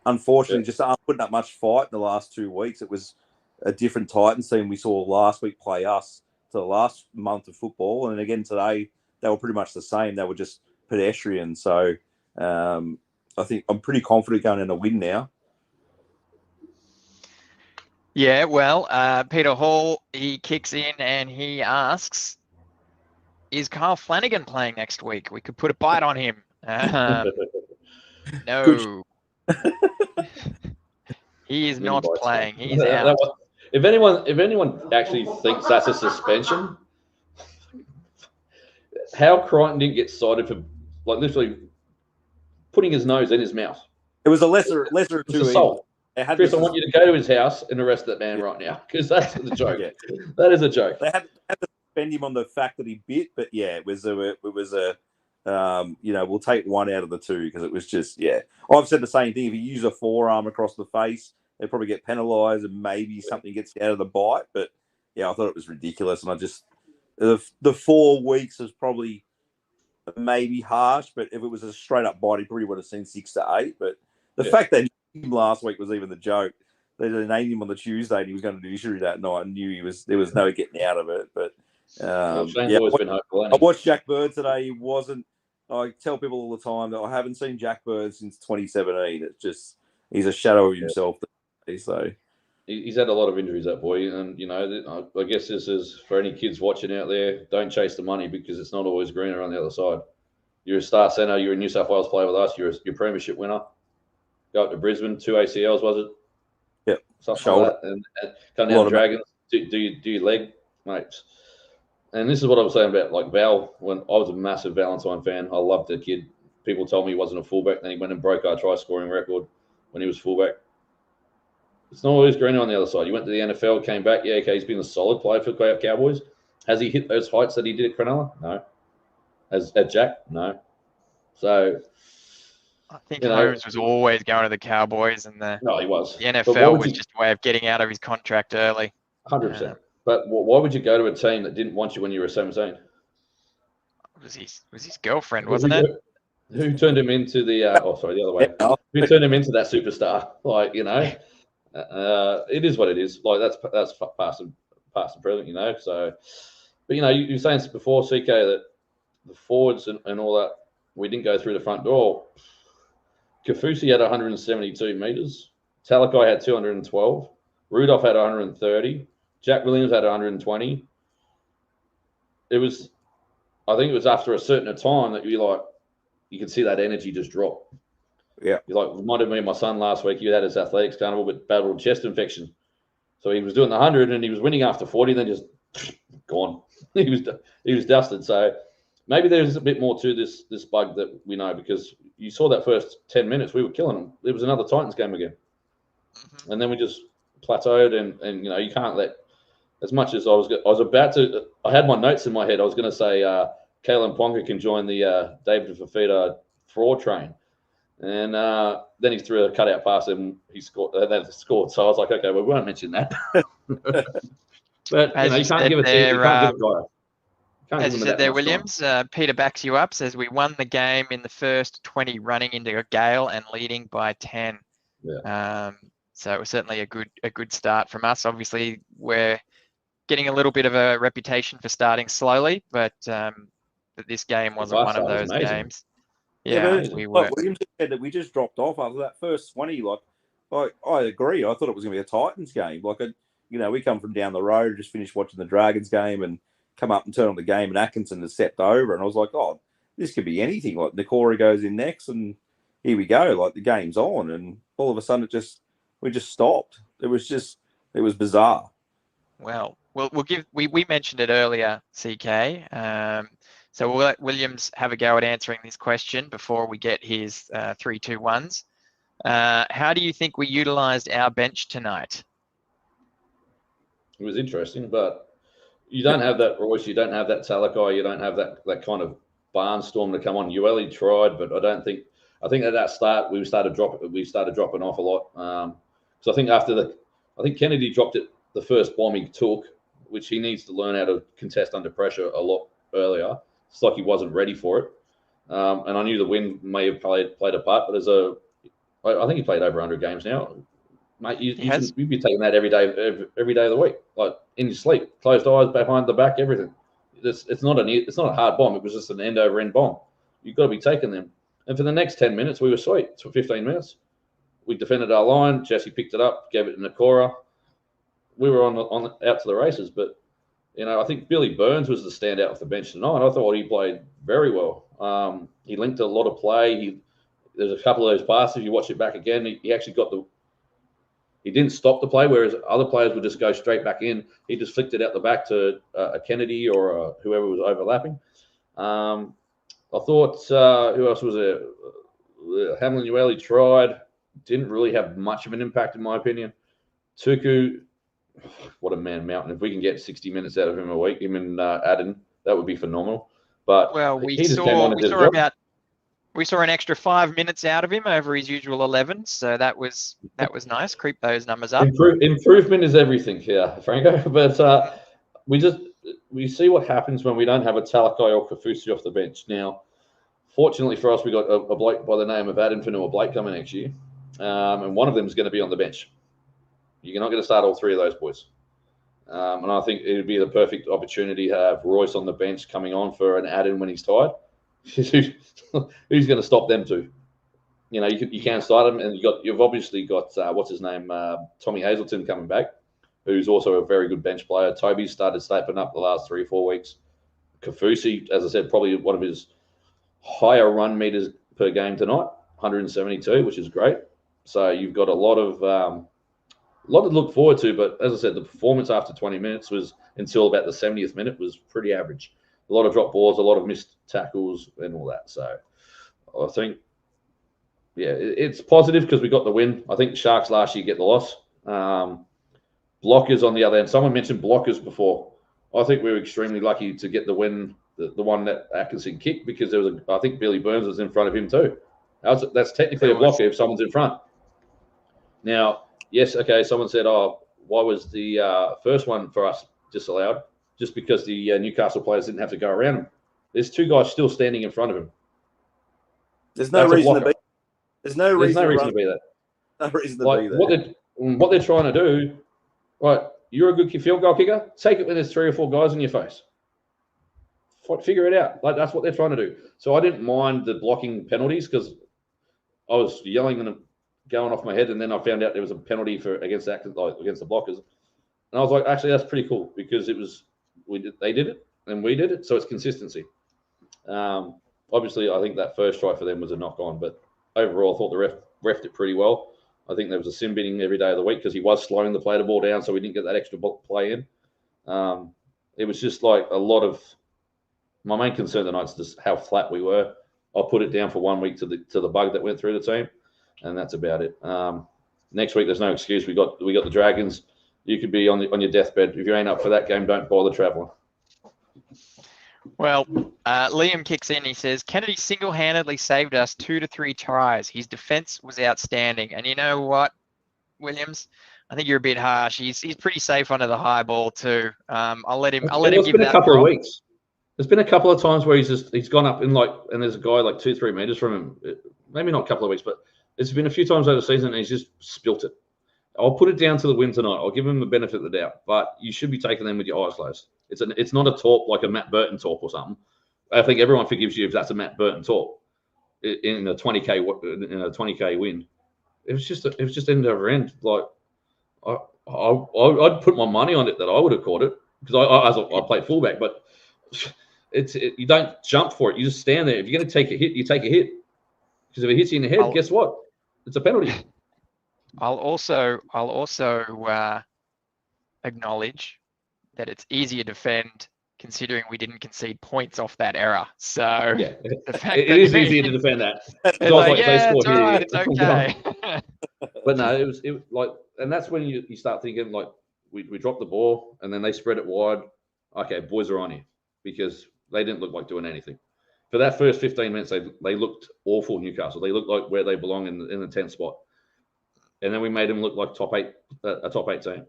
unfortunately, just aren't putting up much fight in the last 2 weeks. It was a different Titans team we saw last week play us to the last month of football. And again, today, they were pretty much the same. They were just pedestrian. So, I think I'm pretty confident going in a win now. Yeah, well, Peter Hall, he kicks in and he asks, is Kyle Flanagan playing next week? We could put a bite on him. No. He is not playing. He's out. If anyone actually thinks that's a suspension, how Crichton didn't get cited for literally putting his nose in his mouth. It was a lesser of two assault. Chris, I want you to go to his house and arrest that man right now, because that's the joke. That is a joke. They had to suspend him on the fact that he bit, but it was a we'll take one out of the two, because it was just I've said the same thing. If you use a forearm across the face, they probably get penalised, and maybe something gets out of the bite. But I thought it was ridiculous, and I just the 4 weeks is probably maybe harsh, but if it was a straight up bite, he probably would have seen 6 to 8. But the fact that him last week was even the joke. They named him on the Tuesday, and he was going to do injury that night, and knew there was no getting out of it. But always been hopeful. I watched Jack Bird today. He wasn't. I tell people all the time that I haven't seen Jack Bird since 2017. It's just he's a shadow of himself. So he's had a lot of injuries, that boy, and I guess this is for any kids watching out there. Don't chase the money, because it's not always greener on the other side. You're a star centre. You're a New South Wales player with us. You're premiership winner. Go up to Brisbane, 2 ACLs, was it? Yep. Something like that. And come down to Dragons. Do your leg, mate. And this is what I was saying about Val. When I was a massive Valentine fan, I loved the kid. People told me he wasn't a fullback. Then he went and broke our try scoring record when he was fullback. It's not always greener on the other side. He went to the NFL, came back. Yeah, okay, he's been a solid player for the Cowboys. Has he hit those heights that he did at Cronulla? No. At Jack? No. So I think Holmes was always going to the Cowboys, and he was. The NFL was just a way of getting out of his contract early. 100%. But why would you go to a team that didn't want you when you were 17? Was his girlfriend, wasn't it? Who turned him into the? The other way. Who turned him into that superstar? Like, it is what it is. Like that's past and present, So, but you were saying before, CK, that the forwards and all that, we didn't go through the front door. Kafusi had 172 meters. Talakai had 212. Rudolph had 130. Jack Williams had 120. I think it was after a certain time that you could see that energy just drop. Yeah. Reminded me of my son last week. He had his athletics carnival, but battled chest infection. So he was doing the 100 and he was winning after 40, then just gone. He was dusted. So maybe there's a bit more to this bug that we know, because you saw that first 10 minutes, we were killing them. It was another Titans game again. Mm-hmm. And then we just plateaued and you can't let, as much as I was about to, I had my notes in my head. I was going to say Kalen Ponga can join the David Fafita fraud train. And then he threw a cutout pass and he scored. So I was like, okay, well, we won't mention that. But you can't give it to as you said there, Williams, Peter backs you up, says we won the game in the first 20 running into a gale and leading by 10. Yeah. So it was certainly a good start from us. Obviously, we're getting a little bit of a reputation for starting slowly, but this game wasn't one of those games. Yeah, we were. Williams said that we just dropped off after that first 20. I agree. I thought it was going to be a Titans game. We come from down the road, just finished watching the Dragons game, and come up and turn on the game, and Atkinson has stepped over, and I was like, oh, this could be anything. Nikora goes in next, and here we go. The game's on, and all of a sudden we just stopped. It was bizarre. Well, we mentioned it earlier, CK. So we'll let Williams have a go at answering this question before we get his 3-2-1s. How do you think we utilised our bench tonight? It was interesting, but you don't have that Royce, you don't have that Talakai, you don't have that kind of barnstorm to come on. Ueli tried, but I think at that start we started dropping off a lot. So I think I think Kennedy dropped it the first bomb he took, which he needs to learn how to contest under pressure a lot earlier. It's like he wasn't ready for it. And I knew the wind may have played a part, but I think he played over 100 games now. Mate, you'd be taking that every day of the week, like in your sleep, closed eyes, behind the back, everything. It's not a hard bomb. It was just an end over end bomb. You've got to be taking them. And for the next 10 minutes, we were sweet. For 15 minutes, we defended our line. Jesse picked it up, gave it to Nikora. We were on out to the races, but I think Billy Burns was the standout off the bench tonight. I thought he played very well. He linked a lot of play. There's a couple of those passes. You watch it back again. He actually he didn't stop the play, whereas other players would just go straight back in. He just flicked it out the back to a Kennedy or whoever was overlapping. I thought, who else was there? Hamlin Ueli tried. Didn't really have much of an impact, in my opinion. Tuku, what a man mountain. If we can get 60 minutes out of him a week, him and Adam, that would be phenomenal. But we saw an extra 5 minutes out of him over his usual 11, so that was nice. Creep those numbers up. Improvement is everything here, Franko. But we see what happens when we don't have a Talakai or Kafusi off the bench. Now, fortunately for us, we got a bloke by the name of Adam Fanua Blake coming next year, and one of them is going to be on the bench. You're not going to start all three of those boys. And I think it would be the perfect opportunity to have Royce on the bench coming on for an add-in when he's tired. Who's going to stop them two? You can't start them, and you've obviously got what's his name, Tommy Hazleton coming back, who's also a very good bench player. Toby's started stepping up the last 3 or 4 weeks. Kafusi, as I said, probably one of his higher run meters per game tonight, 172, which is great. So you've got a lot to look forward to. But as I said, the performance after 20 minutes was, until about the 70th minute, was pretty average. A lot of drop balls, a lot of missed tackles, and all that. So I think, yeah, it's positive because we got the win. I think Sharks last year get the loss. Blockers on the other end. Someone mentioned blockers before. I think we were extremely lucky to get the win, the one that Atkinson kicked, because I think Billy Burns was in front of him too. That's technically a blocker if someone's in front. Now, yes, okay, someone said, oh, why was the first one for us disallowed? Just because the Newcastle players didn't have to go around him. There's 2 guys still standing in front of him. There's no reason to be. There's no reason to be that. No reason to be there. What they're trying to do, right? You're a good field goal kicker. Take it when there's 3 or 4 guys in your face. Figure it out. Like that's what they're trying to do. So I didn't mind the blocking penalties because I was yelling and going off my head, and then I found out there was a penalty against the blockers, and I was like, actually, that's pretty cool because they did it and we did it, so it's consistency. Obviously, I think that first try for them was a knock on, but overall, I thought the refed it pretty well. I think there was a sin binning every day of the week because he was slowing the play the ball down, so we didn't get that extra play in. It was just like a lot of my main concern tonight is just how flat we were. I'll put it down for 1 week to the bug that went through the team, and that's about it. Next week, there's no excuse. We got the Dragons. You could be on your deathbed. If you ain't up for that game, don't bother traveling. Well, Liam kicks in. He says, Kennedy single-handedly saved us 2 to 3 tries. His defense was outstanding. And you know what, Williams? I think you're a bit harsh. He's pretty safe under the high ball too. I'll let him give that. It's been a couple of weeks. There's been a couple of times where he's gone up and there's a guy like 2-3 meters from him. Maybe not a couple of weeks, but there's been a few times over the season and he's just spilt it. I'll put it down to the win tonight. I'll give him the benefit of the doubt, but you should be taking them with your eyes closed. It's not a talk like a Matt Burton talk or something. I think everyone forgives you if that's a Matt Burton talk in a 20k win. It was just end over end. Like I'd put my money on it that I would have caught it because I play fullback, but you don't jump for it. You just stand there. If you're going to take a hit, you take a hit. Because if it hits you in the head, guess what? It's a penalty. I'll also acknowledge that it's easier to defend considering we didn't concede points off that error. So yeah, the fact it is easier to defend that. It's like, yeah, it's all right, it's okay. But no, it was like, and that's when you start thinking like we dropped the ball and then they spread it wide. Okay, boys are on here because they didn't look like doing anything. For that first 15 minutes, they looked awful, Newcastle. They looked like where they belong in the 10th spot. And then we made them look like a top 8 team.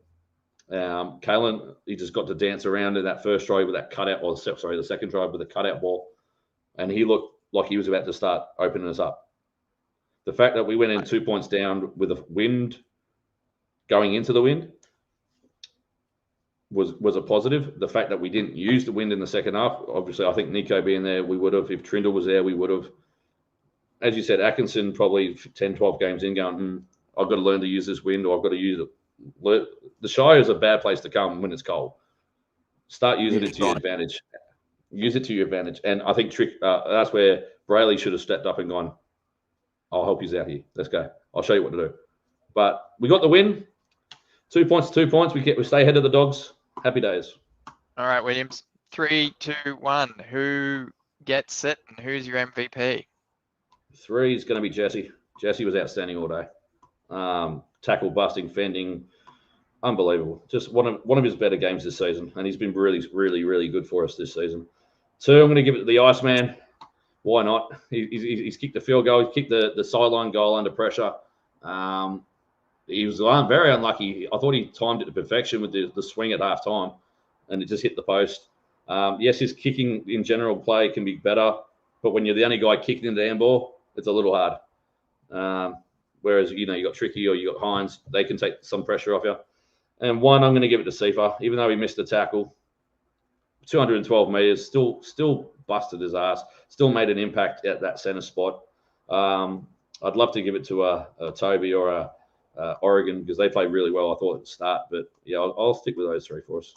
Kalen, he just got to dance around in that first drive with that cutout, the second drive with the cutout ball. And he looked like he was about to start opening us up. The fact that we went in 2 points down with a wind going into the wind was a positive. The fact that we didn't use the wind in the second half, obviously, I think Nico being there, we would have. If Trindle was there, we would have. As you said, Atkinson probably 10, 12 games in going, I've got to learn to use this wind or I've got to use it. The Shire is a bad place to come when it's cold. Start using it to your advantage. Use it to your advantage. And I think that's where Brayley should have stepped up and gone, I'll help you out here. Let's go. I'll show you what to do. But we got the win. 2 points, 2 points. We stay ahead of the Dogs. Happy days. All right, Williams. 3, 2, 1. Who gets it and who's your MVP? 3 is going to be Jesse. Jesse was outstanding all day. Tackle, busting, fending, unbelievable. Just one of his better games this season, and he's been really, really, really good for us this season. 2, I'm going to give it to the Iceman. Why not? He's kicked the field goal. He kicked the sideline goal under pressure. He was very unlucky. I thought he timed it to perfection with the swing at half time, and it just hit the post. Yes, his kicking in general play can be better, but when you're the only guy kicking into the handball, it's a little hard. Whereas, you got Tricky or you got Hines, they can take some pressure off you. And 1, I'm going to give it to Sifa, even though he missed the tackle. 212 metres, still busted his ass, still made an impact at that centre spot. I'd love to give it to a Toby or a Oregon because they played really well, I thought, at the start. But, yeah, I'll stick with those 3 for us.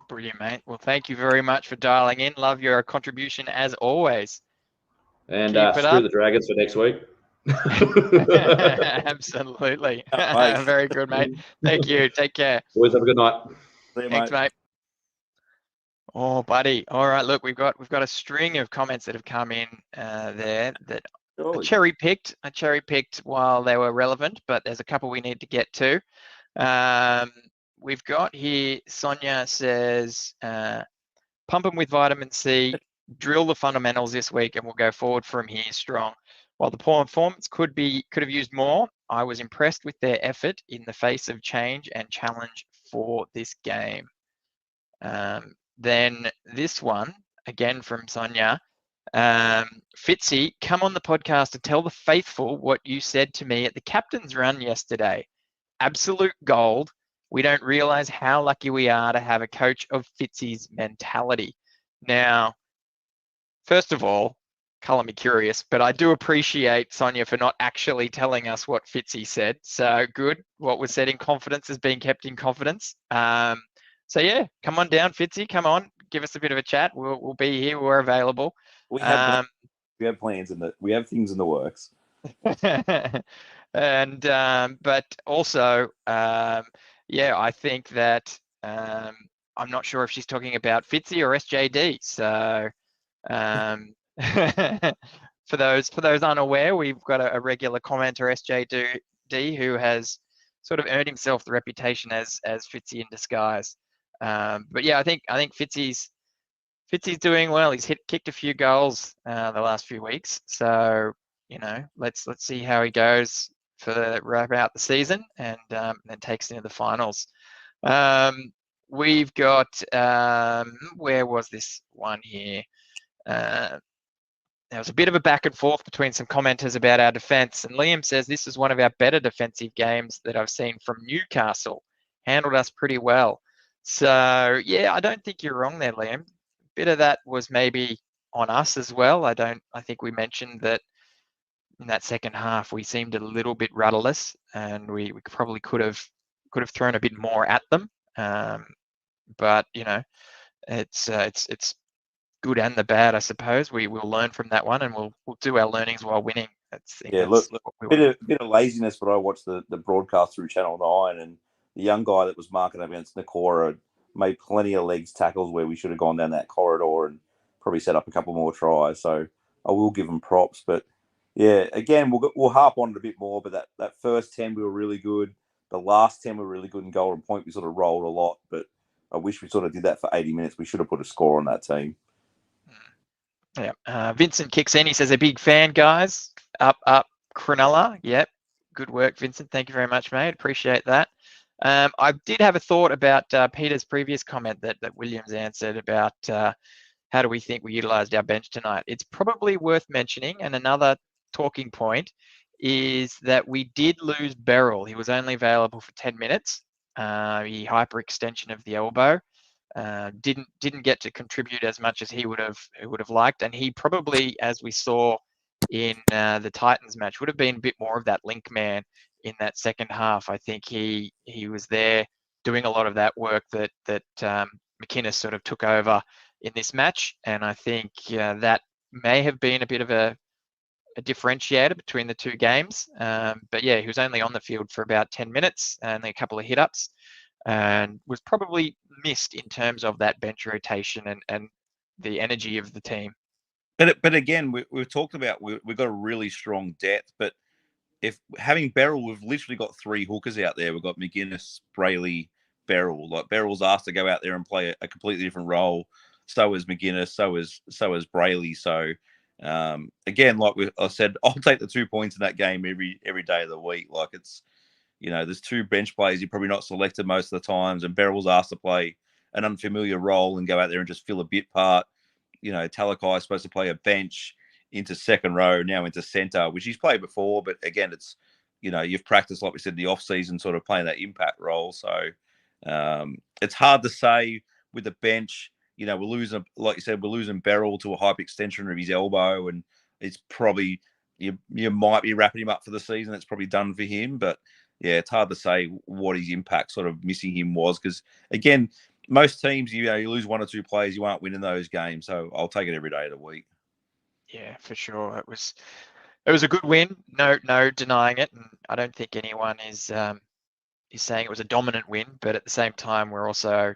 Brilliant, mate. Well, thank you very much for dialing in. Love your contribution as always. And screw the Dragons for next week. Absolutely. Very good, mate. Thank you. Take care. Boys, have a good night. Thanks, mate. Oh, buddy. All right. Look, we've got a string of comments that have come in there that I cherry picked while they were relevant, but there's a couple we need to get to. We've got here, Sonia says, pump them with vitamin C, drill the fundamentals this week, and we'll go forward from here strong. While the poor performance could have used more, I was impressed with their effort in the face of change and challenge for this game. Then this one, again from Sonia, Fitzy, come on the podcast and tell the faithful what you said to me at the captain's run yesterday. Absolute gold. We don't realize how lucky we are to have a coach of Fitzy's mentality. Now, first of all, color me curious, but I do appreciate Sonia for not actually telling us what Fitzy said. So good. What was said in confidence is being kept in confidence. So yeah, come on down, Fitzy. Come on, give us a bit of a chat. We'll be here. We're available. We have plans we have things in the works. And but also, yeah, I think that I'm not sure if she's talking about Fitzy or SJD. So for those unaware, we've got a regular commenter, SJD, who has sort of earned himself the reputation as Fitzy in disguise. But yeah, I think Fitzy's doing well. He's kicked a few goals the last few weeks. So let's see how he goes for wrap out the season and then takes into the finals. We've got where was this one here? There was a bit of a back and forth between some commenters about our defence, and Liam says this is one of our better defensive games that I've seen from Newcastle. Handled us pretty well. So yeah, I don't think you're wrong there, Liam. A bit of that was maybe on us as well. I think we mentioned that in that second half we seemed a little bit rudderless, and we probably could have thrown a bit more at them. But it's good and the bad, I suppose. We will learn from that one, and we'll do our learnings while winning. Bit of laziness, but I watched the broadcast through Channel 9, and the young guy that was marking up against Nakora made plenty of legs tackles where we should have gone down that corridor and probably set up a couple more tries. So I will give them props. But yeah, again, we'll harp on it a bit more. But that first 10 we were really good. The last 10 were really good in goal and point. We sort of rolled a lot, but I wish we sort of did that for 80 minutes. We should have put a score on that team. Yeah. Vincent kicks in. He says, a big fan, guys. Up, Cronulla. Yep. Good work, Vincent. Thank you very much, mate. Appreciate that. I did have a thought about Peter's previous comment that Williams answered about how do we think we utilised our bench tonight. It's probably worth mentioning, and another talking point is that we did lose Beryl. He was only available for 10 minutes. He hyperextension of the elbow. Didn't get to contribute as much as he would have liked, and he probably, as we saw in the Titans match, would have been a bit more of that link man in that second half. I think he was there doing a lot of that work that McInnes sort of took over in this match, and I think that may have been a bit of a differentiator between the two games. But yeah, he was only on the field for about 10 minutes and a couple of hit-ups, and was probably missed in terms of that bench rotation and the energy of the team. But again, we've talked about we've got a really strong depth, but if having Beryl, we've literally got three hookers out there. We've got McInnes, Brayley, Beryl. Like Beryl's asked to go out there and play a completely different role. So is McInnes. So is Brayley. So again, like I said, I'll take the 2 points in that game every day of the week. Like it's, there's two bench players you're probably not selected most of the times, and Beryl's asked to play an unfamiliar role and go out there and just fill a bit part. Talakai is supposed to play a bench into second row, now into centre, which he's played before. But again, it's, you've practiced, like we said, in the off season, sort of playing that impact role. So it's hard to say with the bench. We're losing, like you said, we're losing Beryl to a hyperextension of his elbow, and it's probably you might be wrapping him up for the season. It's probably done for him, but yeah, it's hard to say what his impact sort of missing him was, because again, most teams, you lose one or two players, you aren't winning those games. So I'll take it every day of the week. Yeah, for sure. It was a good win. No denying it, and I don't think anyone is saying it was a dominant win. But at the same time, we're also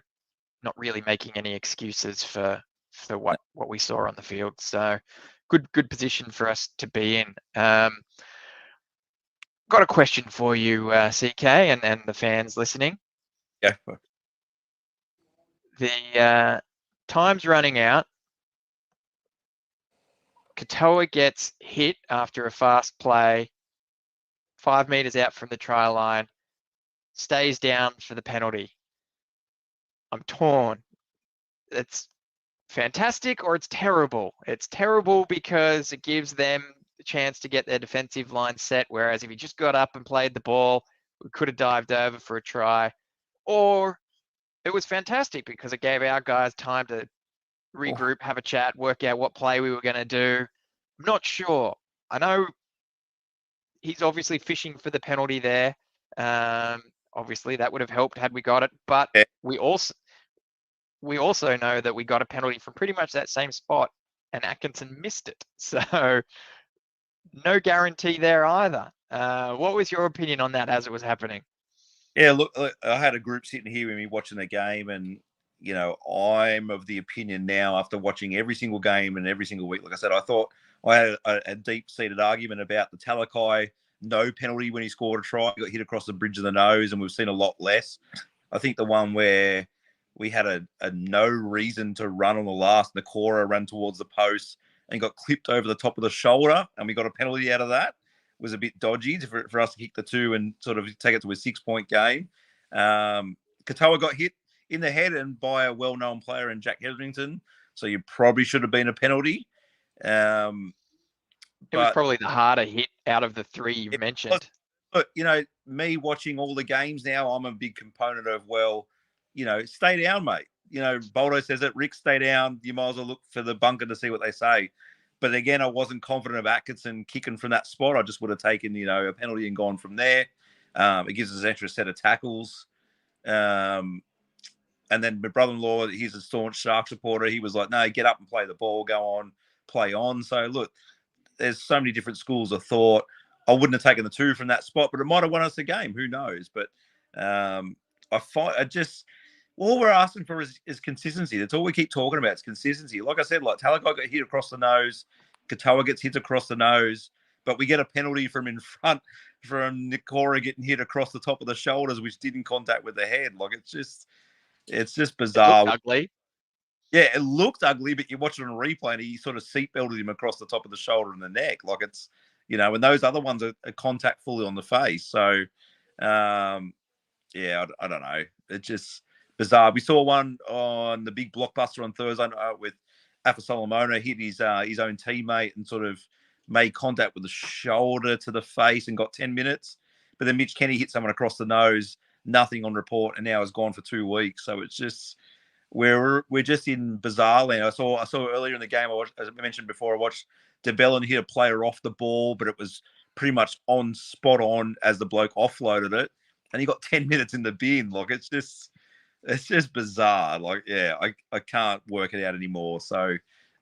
not really making any excuses for what we saw on the field. So good position for us to be in. Got a question for you, CK, and the fans listening. Yeah. The time's running out. Katoa gets hit after a fast play, 5 meters out from the try line, stays down for the penalty. I'm torn. It's fantastic or it's terrible. It's terrible because it gives them the chance to get their defensive line set, whereas if he just got up and played the ball, we could have dived over for a try. Or it was fantastic because it gave our guys time to regroup, have a chat, work out what play we were going to do. I'm not sure. I know he's obviously fishing for the penalty there. Obviously, that would have helped had we got it. But we also know that we got a penalty from pretty much that same spot, and Atkinson missed it. So no guarantee there either. What was your opinion on that as it was happening? Yeah, look, I had a group sitting here with me watching the game, and I'm of the opinion now, after watching every single game and every single week, like I said, I thought I had a deep-seated argument about the Talakai no penalty when he scored a try. He got hit across the bridge of the nose, and we've seen a lot less. I think the one where we had a no reason to run on the last, Nakora ran towards the post and got clipped over the top of the shoulder, and we got a penalty out of that. Was a bit dodgy for us to kick the 2 and sort of take it to a 6-point game. Katoa got hit in the head and by a well-known player in Jack Hetherington, so you probably should have been a penalty. It was probably the harder hit out of the 3 you've mentioned. But, me watching all the games now, I'm a big component of, stay down, mate. Boldo says it, Rick, stay down. You might as well look for the bunker to see what they say. But again, I wasn't confident of Atkinson kicking from that spot. I just would have taken, a penalty and gone from there. It gives us an extra set of tackles. And then my brother-in-law, he's a staunch Shark supporter. He was like, no, get up and play the ball, go on, play on. So, look, there's so many different schools of thought. I wouldn't have taken the 2 from that spot, but it might have won us the game. Who knows? But all we're asking for is consistency. That's all we keep talking about. It's consistency. Like I said, Talakai got hit across the nose. Katoa gets hit across the nose. But we get a penalty from in front from Nakora getting hit across the top of the shoulders, which didn't contact with the head. It's just bizarre. It looked ugly. Yeah, it looked ugly, but you watch it on a replay and he sort of seatbelted him across the top of the shoulder and the neck. And those other ones are contact fully on the face. So, I don't know. It's just bizarre. We saw one on the big blockbuster on Thursday with Afa Solomona hit his own teammate and sort of made contact with the shoulder to the face and got 10 minutes. But then Mitch Kenny hit someone across the nose, nothing on report, and now is gone for 2 weeks. So it's just we're just in bizarre land. I saw earlier in the game, as I mentioned before, I watched DeBellin hit a player off the ball, but it was pretty much spot on as the bloke offloaded it, and he got 10 minutes in the bin. It's just bizarre. I can't work it out anymore. So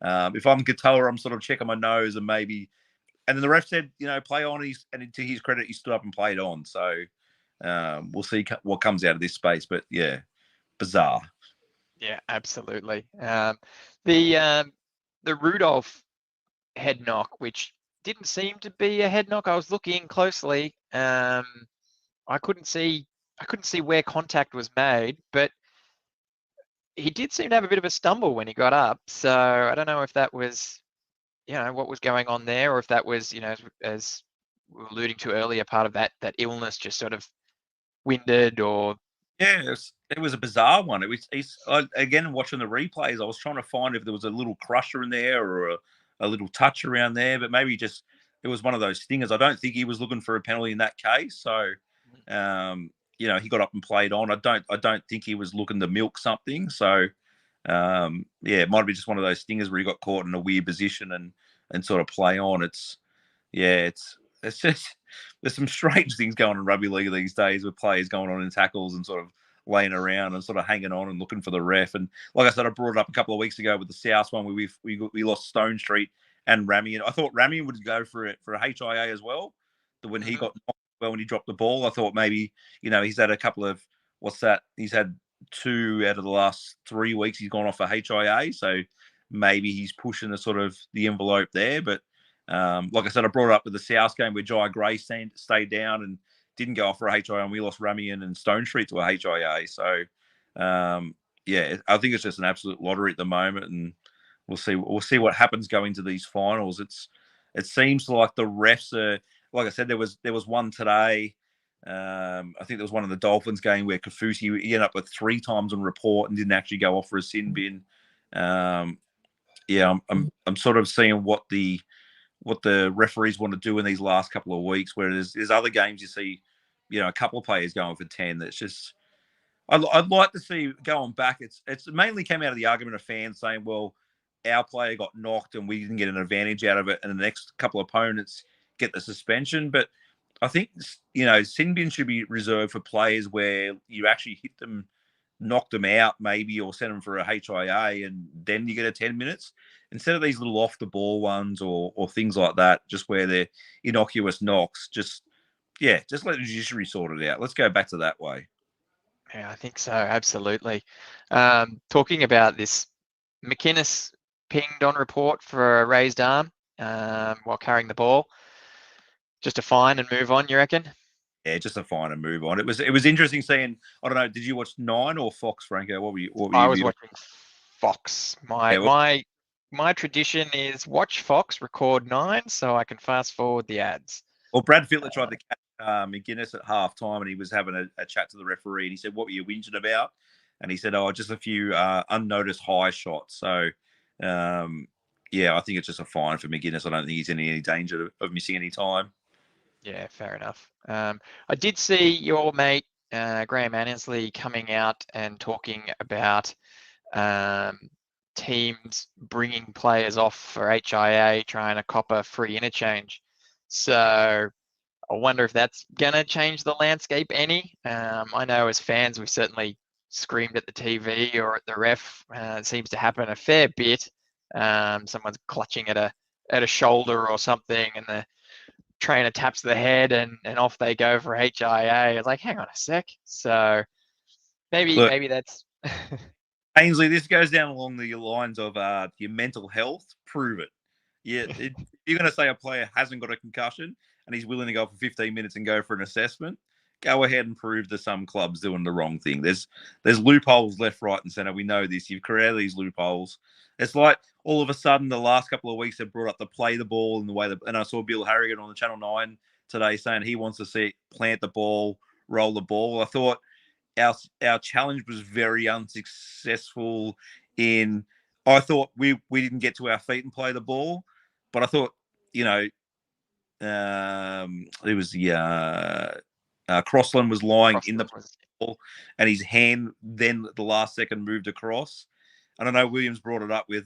if I'm Katoa, I'm sort of checking my nose and maybe. And then the ref said, play on. And to his credit, he stood up and played on. So we'll see what comes out of this space. But yeah, bizarre. Yeah, absolutely. The Rudolph head knock, which didn't seem to be a head knock. I was looking closely. I couldn't see where contact was made, but he did seem to have a bit of a stumble when he got up. So I don't know if that was, what was going on there, or if that was, as we were alluding to earlier, part of that illness just sort of winded or. Yeah, it was a bizarre one. Again, watching the replays, I was trying to find if there was a little crusher in there or a little touch around there, but maybe just it was one of those stingers. I don't think he was looking for a penalty in that case. So, he got up and played on. I don't think he was looking to milk something. So, it might be just one of those stingers where he got caught in a weird position and sort of play on. It's just there's some strange things going on in rugby league these days with players going on in tackles and sort of laying around and sort of hanging on and looking for the ref. And like I said, I brought it up a couple of weeks ago with the South one where we lost Stone Street and Ramian. I thought Ramian would go for a HIA as well. When he got knocked when he dropped the ball, I thought maybe he's had a couple of he's had 2 out of the last 3 weeks he's gone off for HIA, so maybe he's pushing the envelope there. But like I said, I brought it up with the South game where Jai Gray stayed down and didn't go off for a HIA, and we lost Ramian and Stone Street to a HIA. So, I think it's just an absolute lottery at the moment, and we'll see what happens going to these finals. It seems like the refs are, like I said, there was one today. I think there was one in the Dolphins game where Kafusi ended up with 3 times on report and didn't actually go off for a sin bin. Yeah, I'm sort of seeing what the referees want to do in these last couple of weeks. Where there's other games you see, a couple of players going for 10. That's just I'd like to see going back. It's mainly came out of the argument of fans saying, well, our player got knocked and we didn't get an advantage out of it, and the next couple of opponents get the suspension. But I think sin bin should be reserved for players where you actually hit them, knock them out maybe, or send them for a HIA, and then you get a 10 minutes instead of these little off the ball ones or things like that, just where they're innocuous knocks. Just let the judiciary sort it out. Let's go back to that way. Yeah, I think so. Absolutely. Talking about this, McInnes pinged on report for a raised arm while carrying the ball. Just a fine and move on, you reckon? Yeah, just a fine and move on. It was interesting seeing. I don't know. Did you watch 9 or Fox, Franko? What were you? I was watching Fox. My tradition is watch Fox, record 9, so I can fast forward the ads. Well, Brad Fittler tried to catch McInnes at half time, and he was having a chat to the referee, and he said, "What were you whinging about?" And he said, "Oh, just a few unnoticed high shots." So, yeah, I think it's just a fine for McInnes. I don't think he's in any danger of missing any time. Yeah, fair enough. I did see your mate Graham Annesley coming out and talking about teams bringing players off for HIA, trying to cop a free interchange. So I wonder if that's going to change the landscape any. I know as fans, we've certainly screamed at the TV or at the ref. It seems to happen a fair bit. Someone's clutching at a shoulder or something, and the trainer taps the head and off they go for HIA. It's like, hang on a sec. So maybe that's... Ainsley, this goes down along the lines of your mental health. Prove it. Yeah, you're going to say a player hasn't got a concussion and he's willing to go for 15 minutes and go for an assessment. Go ahead and prove to some clubs doing the wrong thing. There's loopholes left, right, and centre. We know this. You've created these loopholes. It's like all of a sudden the last couple of weeks they've brought up the play the ball and the way and I saw Bill Harrigan on the Channel 9 today saying he wants to see plant the ball, roll the ball. I thought our challenge was very unsuccessful in. I thought we didn't get to our feet and play the ball, but I thought it was the Crossland was lying in the ball, and his hand then at the last second moved across. And I know Williams brought it up with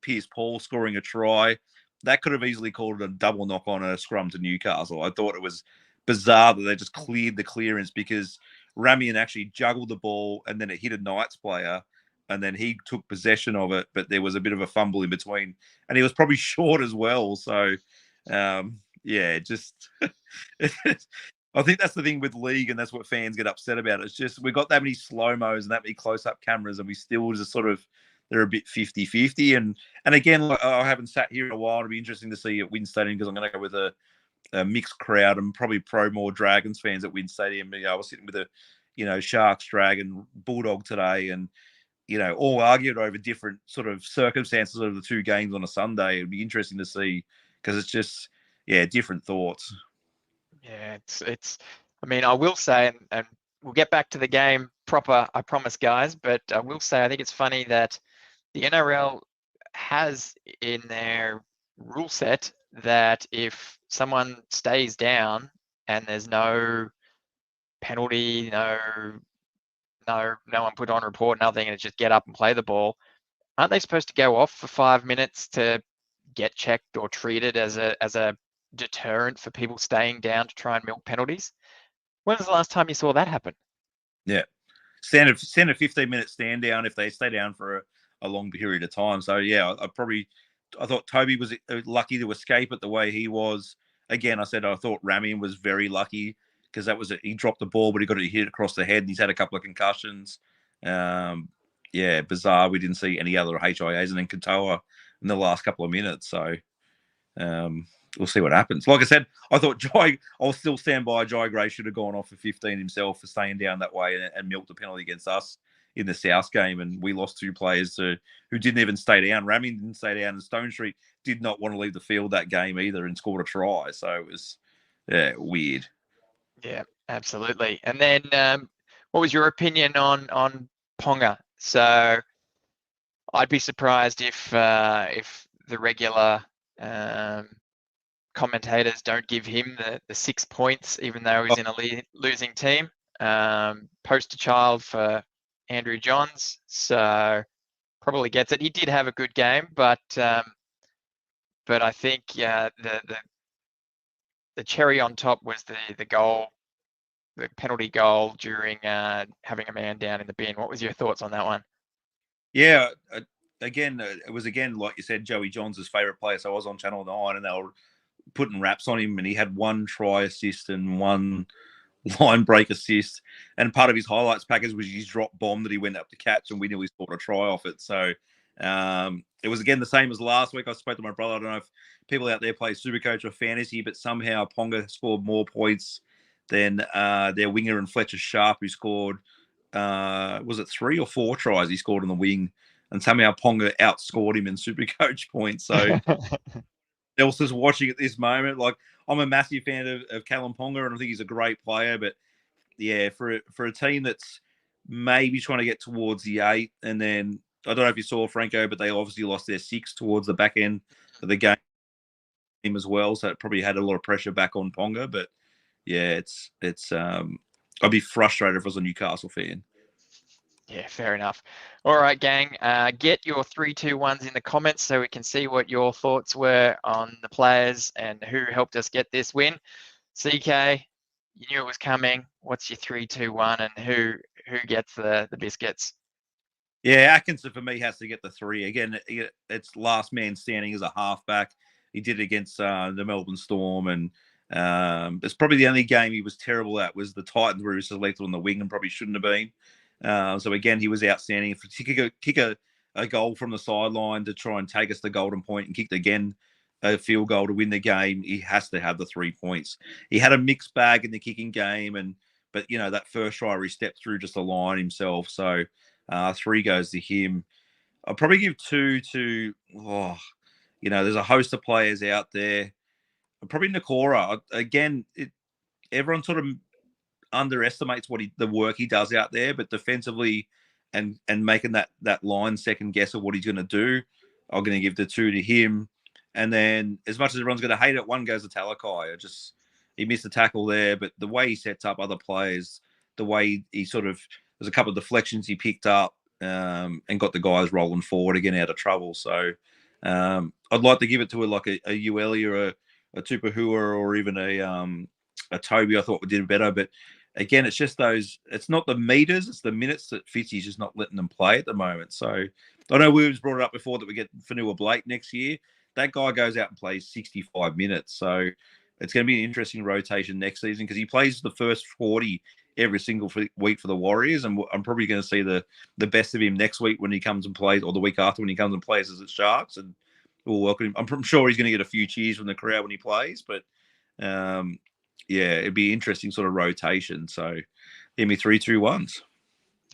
Pierce Paul scoring a try. That could have easily called it a double knock on a scrum to Newcastle. I thought it was bizarre that they just cleared the clearance because Ramian actually juggled the ball and then it hit a Knights player and then he took possession of it, but there was a bit of a fumble in between and he was probably short as well. So, just I think that's the thing with league and that's what fans get upset about. It's just we've got that many slow-mos and that many close-up cameras and we still just sort of they're a bit 50-50. And again, I haven't sat here in a while. It'll be interesting to see at Wynn Stadium because I'm going to go with a mixed crowd and probably more Dragons fans at Wynn Stadium. I was sitting with a Sharks, Dragon, Bulldog today and, all argued over different sort of circumstances of the two games on a Sunday. It'd be interesting to see because it's just, different thoughts. Yeah, it's. I mean, I will say, and we'll get back to the game proper, I promise, guys. But I will say, I think it's funny that the NRL has in their rule set that if someone stays down and there's no penalty, no one put on report, nothing, and it's just get up and play the ball, aren't they supposed to go off for 5 minutes to get checked or treated as a deterrent for people staying down to try and milk penalties? When was the last time you saw that happen? Yeah. Standard 15-minute stand down if they stay down for a long period of time. So, I thought Toby was lucky to escape it the way he was. Again, I thought Ramian was very lucky because he dropped the ball, but he got it hit across the head and he's had a couple of concussions. Bizarre. We didn't see any other HIAs and then Katoa in the last couple of minutes. So, we'll see what happens. Like I said, I thought I'll still stand by Jai Gray should have gone off for 15 himself for staying down that way and milked the penalty against us in the South game. And we lost two players who didn't even stay down. Ramian didn't stay down and Stone Street did not want to leave the field that game either and scored a try. So it was weird. Yeah, absolutely. And then what was your opinion on Ponga? So I'd be surprised if the regular commentators don't give him the 6 points, even though he's in a losing team. Poster child for Andrew Johns, so probably gets it. He did have a good game, but I think the cherry on top was the goal, the penalty goal during having a man down in the bin. What was your thoughts on that one? Yeah, again, it was like you said, Joey Johns' favourite player. So I was on Channel 9 and they were putting raps on him, and he had 1 try assist and 1 line break assist. And part of his highlights package was his drop bomb that he went up to catch, and we nearly scored a try off it. So it was again the same as last week. I spoke to my brother. I don't know if people out there play Supercoach or Fantasy, but somehow Ponga scored more points than their winger and Fletcher Sharp, who scored, was it 3 or 4 tries he scored on the wing, and somehow Ponga outscored him in Supercoach points. So else is watching at this moment. Like, I'm a massive fan of Callum Ponga, and I think he's a great player. But yeah, for a team that's maybe trying to get towards the 8, and then I don't know if you saw Franko, but they obviously lost their 6 towards the back end of the game as well. So it probably had a lot of pressure back on Ponga. But yeah, it's I'd be frustrated if I was a Newcastle fan. Yeah, fair enough. All right, gang, get your 3, 2, 1s in the comments so we can see what your thoughts were on the players and who helped us get this win. CK, you knew it was coming. What's your 3, 2, 1, and who gets the biscuits? Yeah, Atkinson for me has to get the 3. Again, it's last man standing as a halfback. He did it against the Melbourne Storm, and it's probably the only game he was terrible at was the Titans, where he was selected on the wing and probably shouldn't have been. So again, he was outstanding. If you kick a goal from the sideline to try and take us the golden point and kicked again a field goal to win the game, he has to have the 3 points. He had a mixed bag in the kicking game, but that first try he stepped through just a line himself. So 3 goes to him. I'll probably give 2 to there's a host of players out there. Probably Nakora. Again, everyone sort of underestimates the work he does out there, but defensively and making that line second guess of what he's going to do, I'm going to give the 2 to him. And then, as much as everyone's going to hate it, 1 goes to Talakai. He missed the tackle there, but the way he sets up other players, the way he sort of, there's a couple of deflections he picked up and got the guys rolling forward again out of trouble. So I'd like to give it to a Ueli or a Tupahua or even a Toby. I thought we did better, but again, it's just it's not the meters, it's the minutes that Fitzy's just not letting them play at the moment. So I know we brought it up before that we get Fanua Blake next year. That guy goes out and plays 65 minutes. So it's going to be an interesting rotation next season because he plays the first 40 every single week for the Warriors. And I'm probably going to see the best of him next week when he comes and plays, or the week after when he comes and plays as the Sharks. And we'll welcome him. I'm sure he's going to get a few cheers from the crowd when he plays. But yeah, it'd be interesting sort of rotation. So give me 3, 2, 1s.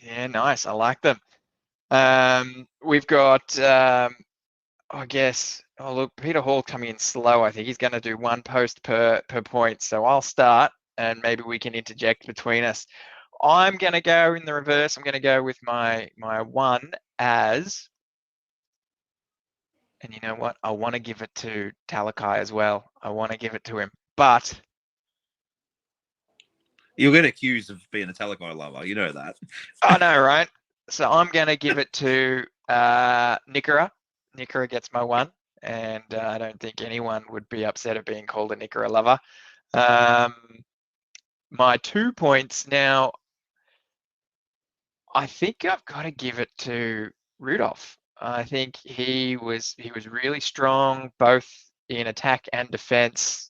Yeah, nice. I like them. We've got, I guess, look, Peter Hall coming in slow. I think he's going to do 1 post per point. So I'll start and maybe we can interject between us. I'm going to go in the reverse. I'm going to go with my 1 as, and you know what? I want to give it to Talakai as well. I want to give it to him, but you'll get accused of being a Talakai lover. You know that. I know, right? So I'm going to give it to Nikora. Nikora gets my 1, and I don't think anyone would be upset at being called a Nikora lover. My 2 points now, I think I've got to give it to Rudolph. I think he was really strong, both in attack and defense.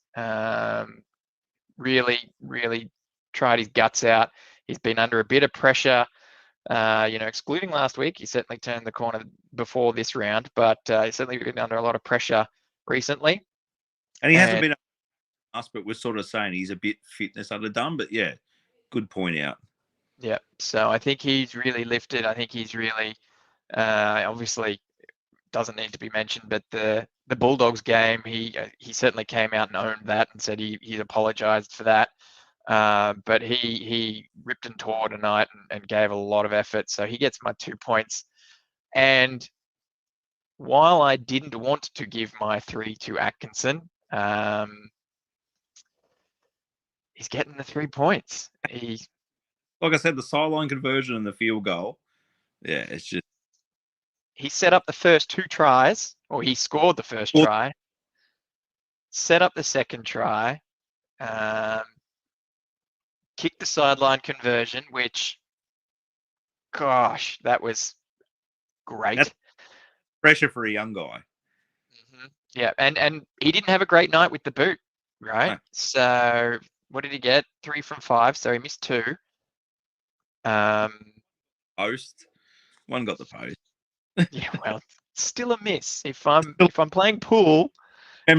Really tried his guts out. He's been under a bit of pressure. Excluding last week, he certainly turned the corner before this round, but he's certainly been under a lot of pressure recently. And he hasn't been us, but we're sort of saying he's a bit fitness underdone. But yeah, good point out. Yeah, so I think he's really lifted. I think he's really, obviously, doesn't need to be mentioned, but the Bulldogs game, he certainly came out and owned that and said he apologised for that. But he ripped and tore tonight and gave a lot of effort. So he gets my 2 points. And while I didn't want to give my 3 to Atkinson, he's getting the 3 points. Like I said, the sideline conversion and the field goal. Yeah, it's just he set up the first 2 tries, or he scored the first try, set up the second try, kicked the sideline conversion, which, gosh, that was great. That's pressure for a young guy. Yeah, and he didn't have a great night with the boot, right? No. So what did he get? 3 from 5, so he missed 2. Post. One got the post. Yeah, well, still a miss. If I'm playing pool, I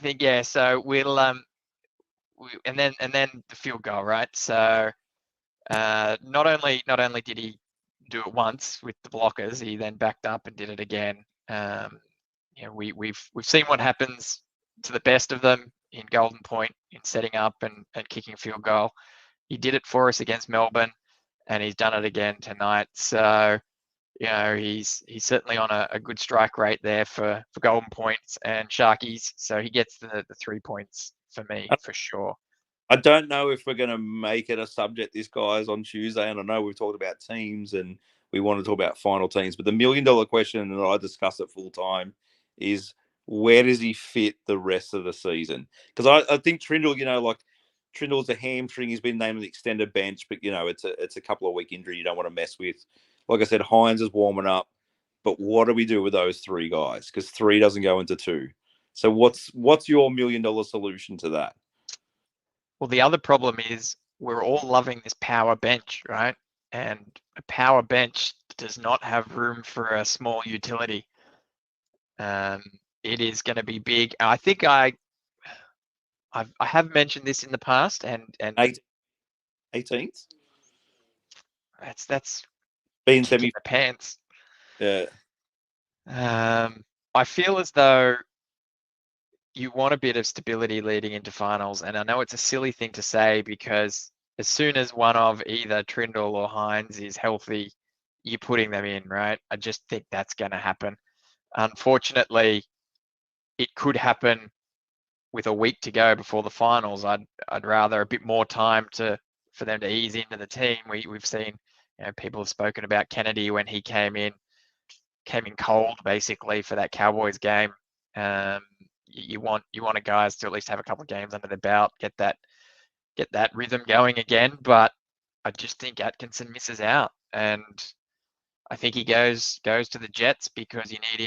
think yeah. So we'll and then the field goal, right? So not only did he do it once with the blockers, he then backed up and did it again. We've seen what happens to the best of them in Golden Point in setting up and kicking field goal. He did it for us against Melbourne, and he's done it again tonight. So, he's certainly on a good strike rate there for Golden Points and Sharkies. So he gets the 3 points for me for sure. I don't know if we're going to make it a subject, this guys, on Tuesday. And I know we've talked about teams and we want to talk about final teams. But the $1 million question, and I discuss it full time, is where does he fit the rest of the season? Because I think Trindle, Trindle's a hamstring. He's been named an extended bench, but, it's a couple of week injury you don't want to mess with. Like I said, Hines is warming up. But what do we do with those 3 guys? Because 3 doesn't go into 2. So what's your $1 million solution to that? Well, the other problem is we're all loving this power bench, right? And a power bench does not have room for a small utility. It is going to be big. I think I have mentioned this in the past, and 18th. That's being semi the pants. Yeah. I feel as though you want a bit of stability leading into finals, and I know it's a silly thing to say because as soon as one of either Trindle or Hines is healthy, you're putting them in, right? I just think that's going to happen. Unfortunately, it could happen with a week to go before the finals. I'd rather a bit more time for them to ease into the team. We've seen, people have spoken about Kennedy when he came in cold basically for that Cowboys game. You want a guys to at least have a couple of games under their belt, get that rhythm going again. But I just think Atkinson misses out, and I think he goes to the Jets because you need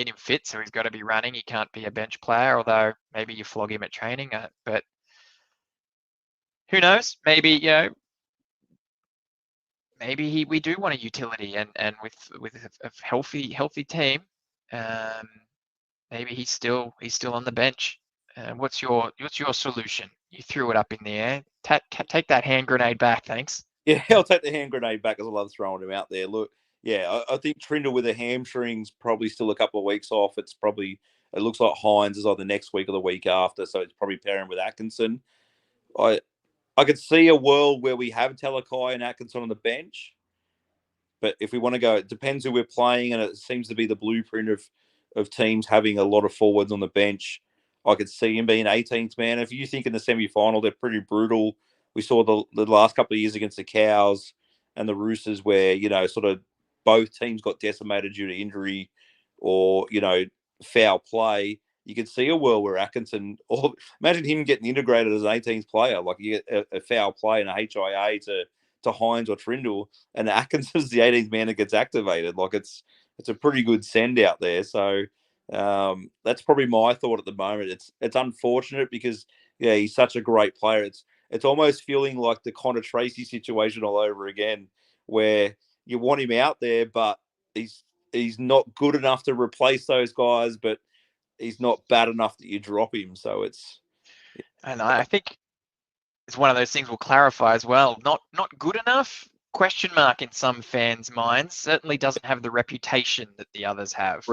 him fit, so he's got to be running. He can't be a bench player, although maybe you flog him at training. But who knows? Maybe we do want a utility, and with a healthy team, maybe he's still on the bench. What's your solution? You threw it up in the air. Take that hand grenade back, thanks. Yeah, I'll take the hand grenade back as I love throwing him out there. Look, yeah, I think Trindle with the hamstrings probably still a couple of weeks off. It looks like Hines is either next week or the week after, so it's probably pairing with Atkinson. I could see a world where we have Talakai and Atkinson on the bench, but if we want to go, it depends who we're playing, and it seems to be the blueprint of teams having a lot of forwards on the bench. I could see him being 18th man. If you think in the semi-final, they're pretty brutal. We saw the last couple of years against the Cows and the Roosters where, sort of both teams got decimated due to injury or, foul play. You could see a world where Atkinson, or imagine him getting integrated as an 18th player. Like you get a foul play and a HIA to Hines or Trindle, and Atkinson's the 18th man that gets activated. Like it's a pretty good send out there. So that's probably my thought at the moment. It's unfortunate because he's such a great player. It's almost feeling like the Connor Tracy situation all over again, where you want him out there, but he's not good enough to replace those guys, but he's not bad enough that you drop him. So and I think it's one of those things we'll clarify as well. Not good enough? Question mark in some fans' minds. Certainly doesn't have the reputation that the others have.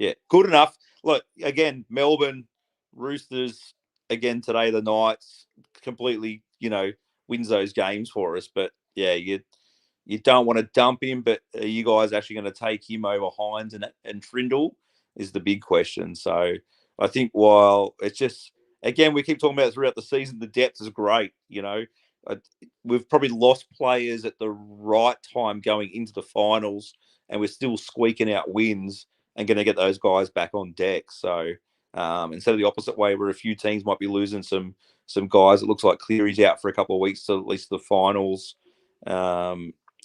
Yeah. Good enough. Look, again, Melbourne, Roosters, again today, the Knights completely, wins those games for us. But yeah, you don't want to dump him, but are you guys actually going to take him over Hines and Trindle is the big question. So I think while it's just, again, we keep talking about throughout the season, the depth is great. We've probably lost players at the right time going into the finals, and we're still squeaking out wins and going to get those guys back on deck. So instead of the opposite way, where a few teams might be losing some guys, it looks like Cleary's out for a couple of weeks to at least the finals.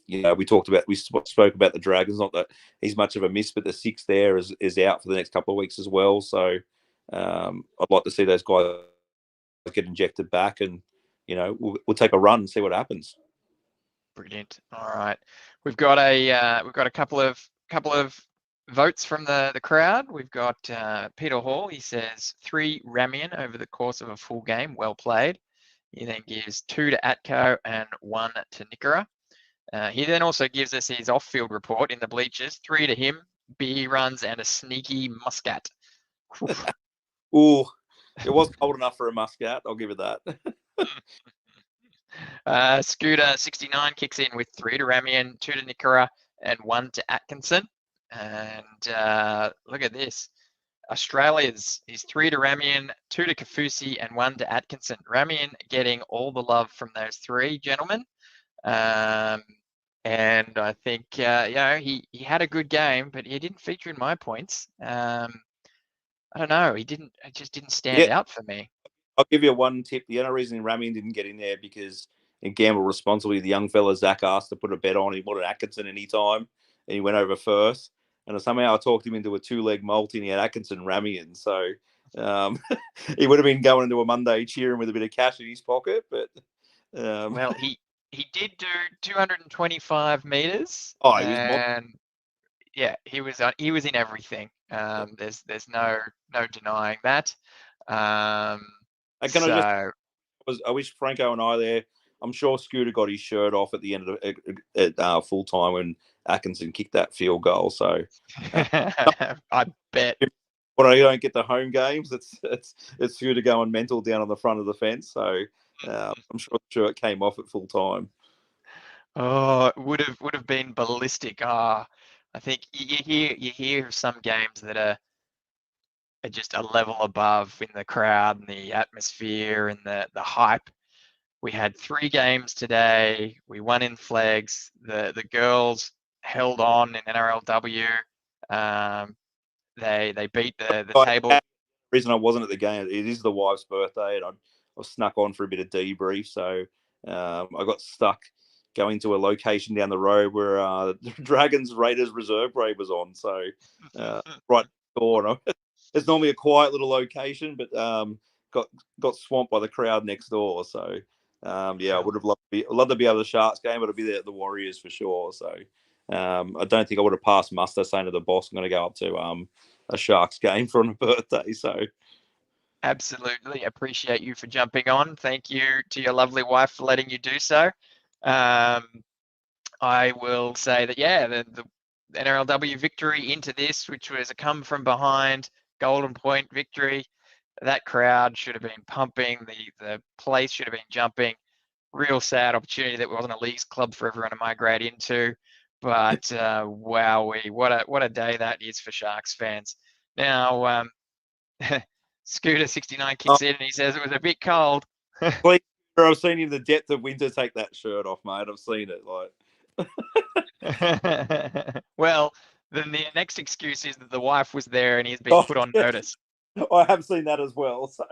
We spoke about the Dragons. Not that he's much of a miss, but the six there is out for the next couple of weeks as well. So I'd like to see those guys get injected back, and we'll take a run and see what happens. Brilliant. All right, we've got a couple of votes from the crowd. We've got Peter Hall. He says 3 Ramian over the course of a full game. Well played. He then gives 2 to Atco and 1 to Nickera. He then also gives us his off-field report in the bleachers. 3 to him, beer runs, and a sneaky muscat. Ooh, it was cold enough for a muscat. I'll give it that. Scooter 69 kicks in with 3 to Ramian, 2 to Nickera, and 1 to Atkinson. And look at this. Australia's is 3 to Ramian, 2 to Kafusi, and 1 to Atkinson. Ramian getting all the love from those 3 gentlemen. And I think he had a good game, but he didn't feature in my points. I don't know. It just didn't stand out for me. I'll give you one tip. The only reason Ramian didn't get in there because in gamble responsibly, the young fella Zach asked to put a bet on. He wanted Atkinson anytime, and he went over first. And somehow I talked him into a 2-leg multi, and he had Atkinson Ramian. So he would have been going into a Monday cheering with a bit of cash in his pocket. But well, he did do 225 meters. Oh, he was yeah, he was in everything. There's no denying that. I wish Franko and I there. I'm sure Scooter got his shirt off at the end of at full time when Atkinson kicked that field goal. So I bet. When I don't get the home games, it's Scooter going mental down on the front of the fence. So I'm sure it came off at full time. Oh, it would have been ballistic. I think you hear of some games that are just a level above in the crowd and the atmosphere and the hype. We had 3 games today. We won in flags. The girls held on in NRLW. They beat the table. The reason I wasn't at the game, it is the wife's birthday, and I snuck on for a bit of debrief. So I got stuck going to a location down the road where the Dragons Raiders reserve grade was on. So right door. It's normally a quiet little location, but got swamped by the crowd next door. So I would have loved to be able to Sharks game, but I'd be there at the Warriors for sure. So I don't think I would have passed muster saying to the boss, I'm going to go up to a Sharks game for a birthday. So absolutely appreciate you for jumping on. Thank you to your lovely wife for letting you do so. I will say that the NRLW victory into this, which was a come from behind Golden Point victory. That crowd should have been pumping. The place should have been jumping. Real sad opportunity that wasn't a leagues club for everyone to migrate into. But wowee, what a day that is for Sharks fans. Now, Scooter 69 kicks in and he says it was a bit cold. Please, I've seen you in the depth of winter take that shirt off, mate. I've seen it. Well, then the next excuse is that the wife was there and he's been put on notice. I have seen that as well. So,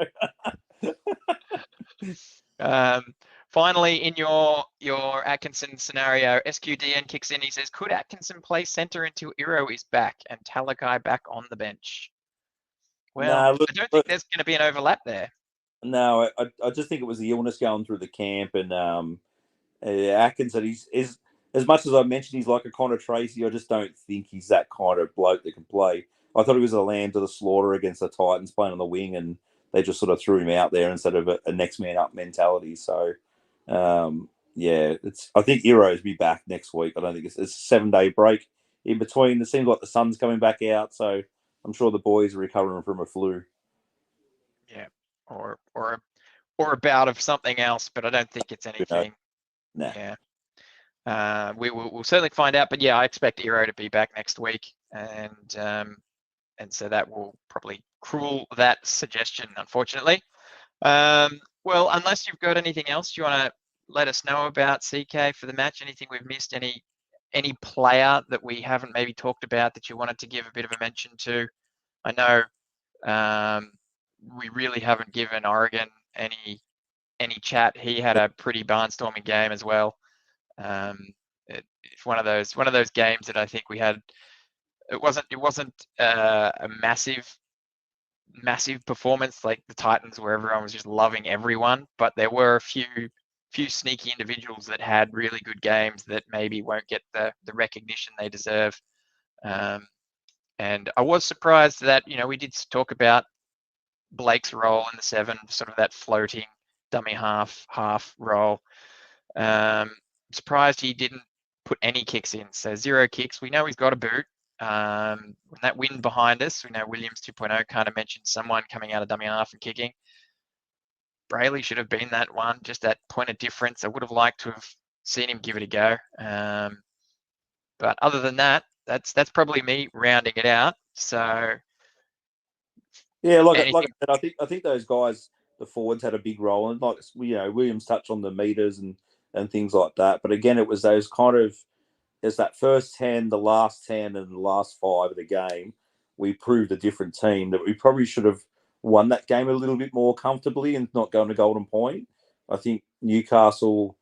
finally, in your Atkinson scenario, SQDN kicks in. He says, "Could Atkinson play centre until Iro is back and Talakai back on the bench?" Well, I don't think there's going to be an overlap there. No, I just think it was the illness going through the camp, and Atkinson. He's as much as I mentioned, he's like a Connor Tracy. I just don't think he's that kind of bloke that can play. I thought he was a lamb to the slaughter against the Titans playing on the wing, and they just sort of threw him out there instead of a next man up mentality. So, I think Heroes be back next week. I don't think it's a 7-day break in between. It seems like the sun's coming back out, so I'm sure the boys are recovering from a flu. Yeah, or a bout of something else, but I don't think it's anything. No. Yeah. We'll certainly find out. But yeah, I expect Eero to be back next week, and so that will probably cruel that suggestion, unfortunately. Well, unless you've got anything else you want to let us know about CK for the match, anything we've missed, any player that we haven't maybe talked about that you wanted to give a bit of a mention to. I know we really haven't given Oregon any chat. He had a pretty barnstorming game as well. It's one of those games that I think we had. It wasn't a massive performance like the Titans, where everyone was just loving everyone, but there were a few sneaky individuals that had really good games that maybe won't get the recognition they deserve. And I was surprised that, we did talk about Blake's role in the 7, sort of that floating dummy half role. Surprised he didn't put any kicks in. So 0 kicks. We know he's got a boot. When that wind behind us, we know Williams 2.0 kind of mentioned someone coming out of dummy half and kicking. Brayley should have been that one, just that point of difference. I would have liked to have seen him give it a go. But other than that, that's probably me rounding it out. So yeah, like I said, I think those guys, the forwards, had a big role, and like Williams touched on the meters and things like that. But again, it was those kind of, there's that first 10, the last 10, and the last 5 of the game. We proved a different team that we probably should have won that game a little bit more comfortably and not going to Golden Point. I think Newcastle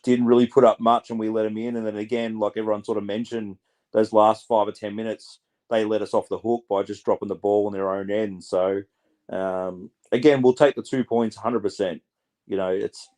didn't really put up much, and we let them in. And then again, like everyone sort of mentioned, those last 5 or 10 minutes, they let us off the hook by just dropping the ball on their own end. So again, we'll take the 2 points 100%. It's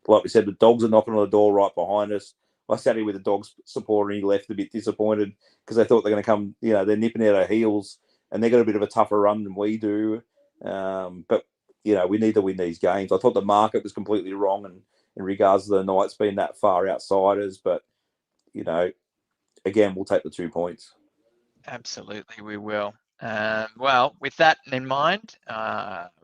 like we said, the Dogs are knocking on the door right behind us. I sat here with a Dogs supporter, and he left a bit disappointed because they thought they're going to come, they're nipping at our heels, and they got a bit of a tougher run than we do. But, we need to win these games. I thought the market was completely wrong in regards to the Knights being that far outsiders. But, again, we'll take the 2 points. Absolutely, we will. Well, with that in mind,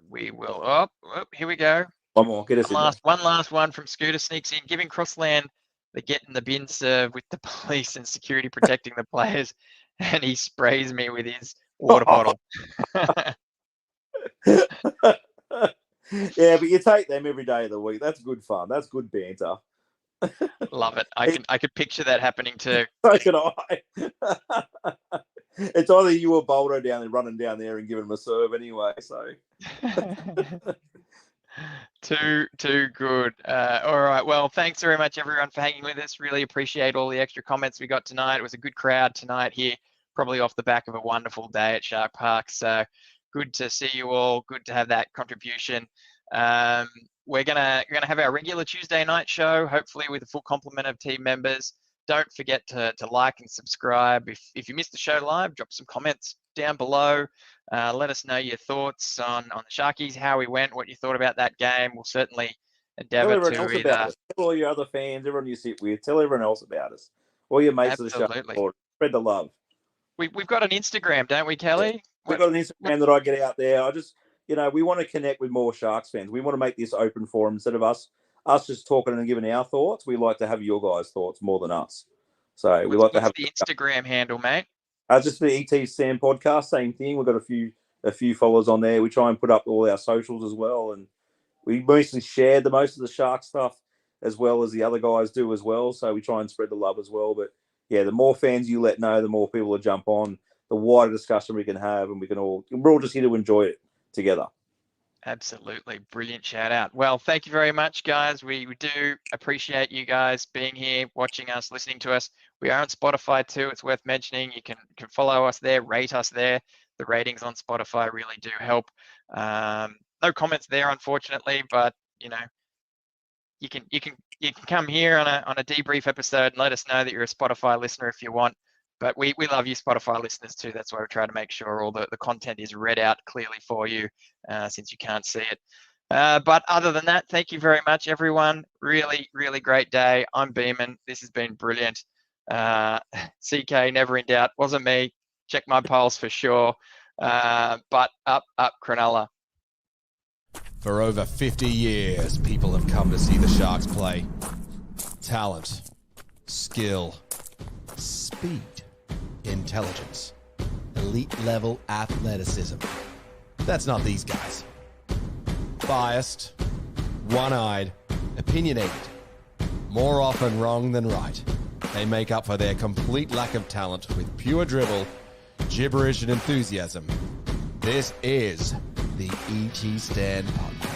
we will. Oh, here we go. One more. Get us one last one from Scooter sneaks in, giving Crossland the get in the bin serve with the police and security protecting the players, and he sprays me with his water bottle. Yeah, but you take them every day of the week. That's good fun. That's good banter. Love it. I could picture that happening too. So can I. It's either you or Boldo down there running down there and giving him a serve anyway. So too good. All right. Well, thanks very much everyone for hanging with us. Really appreciate all the extra comments we got tonight. It was a good crowd tonight here, probably off the back of a wonderful day at Shark Park. So good to see you all. Good to have that contribution. We're gonna have our regular Tuesday night show, hopefully with a full complement of team members. Don't forget to like and subscribe. If you missed the show live, drop some comments down below. Let us know your thoughts on the Sharkies, how we went, what you thought about that game. We'll certainly endeavour to tell all your other fans, everyone you sit with, tell everyone else about us. All your mates of the show, spread the love. We've got an Instagram, don't we, Kelly? Yeah. We've got an Instagram that I get out there. I just, we want to connect with more Sharks fans. We want to make this open forum instead of us just talking and giving our thoughts. We like to have your guys' thoughts more than us. So we like to have the Instagram handle, mate. Just the ET Stand podcast, same thing. We've got a few followers on there. We try and put up all our socials as well, and we mostly share most of the Shark stuff as well as the other guys do as well. So we try and spread the love as well. But yeah, the more fans you let know, the more people will jump on, the wider discussion we can have, and we're all just here to enjoy it together. Absolutely. Brilliant shout out. Well, thank you very much, guys. We do appreciate you guys being here, watching us, listening to us. We are on Spotify too. It's worth mentioning. You can follow us there, rate us there. The ratings on Spotify really do help. No comments there, unfortunately, but you can come here on a debrief episode and let us know that you're a Spotify listener if you want. But we love you Spotify listeners too. That's why we try to make sure all the content is read out clearly for you since you can't see it. But other than that, thank you very much, everyone. Really, really great day. I'm beaming. This has been brilliant. CK, never in doubt. Wasn't me. Check my polls for sure. But up, Cronulla. For over 50 years, people have come to see the Sharks play. Talent, skill, speed, intelligence, elite level athleticism. That's not these guys. Biased, one-eyed, opinionated, more often wrong than right. They make up for their complete lack of talent with pure dribble, gibberish, and enthusiasm. This is the ET Stand Podcast.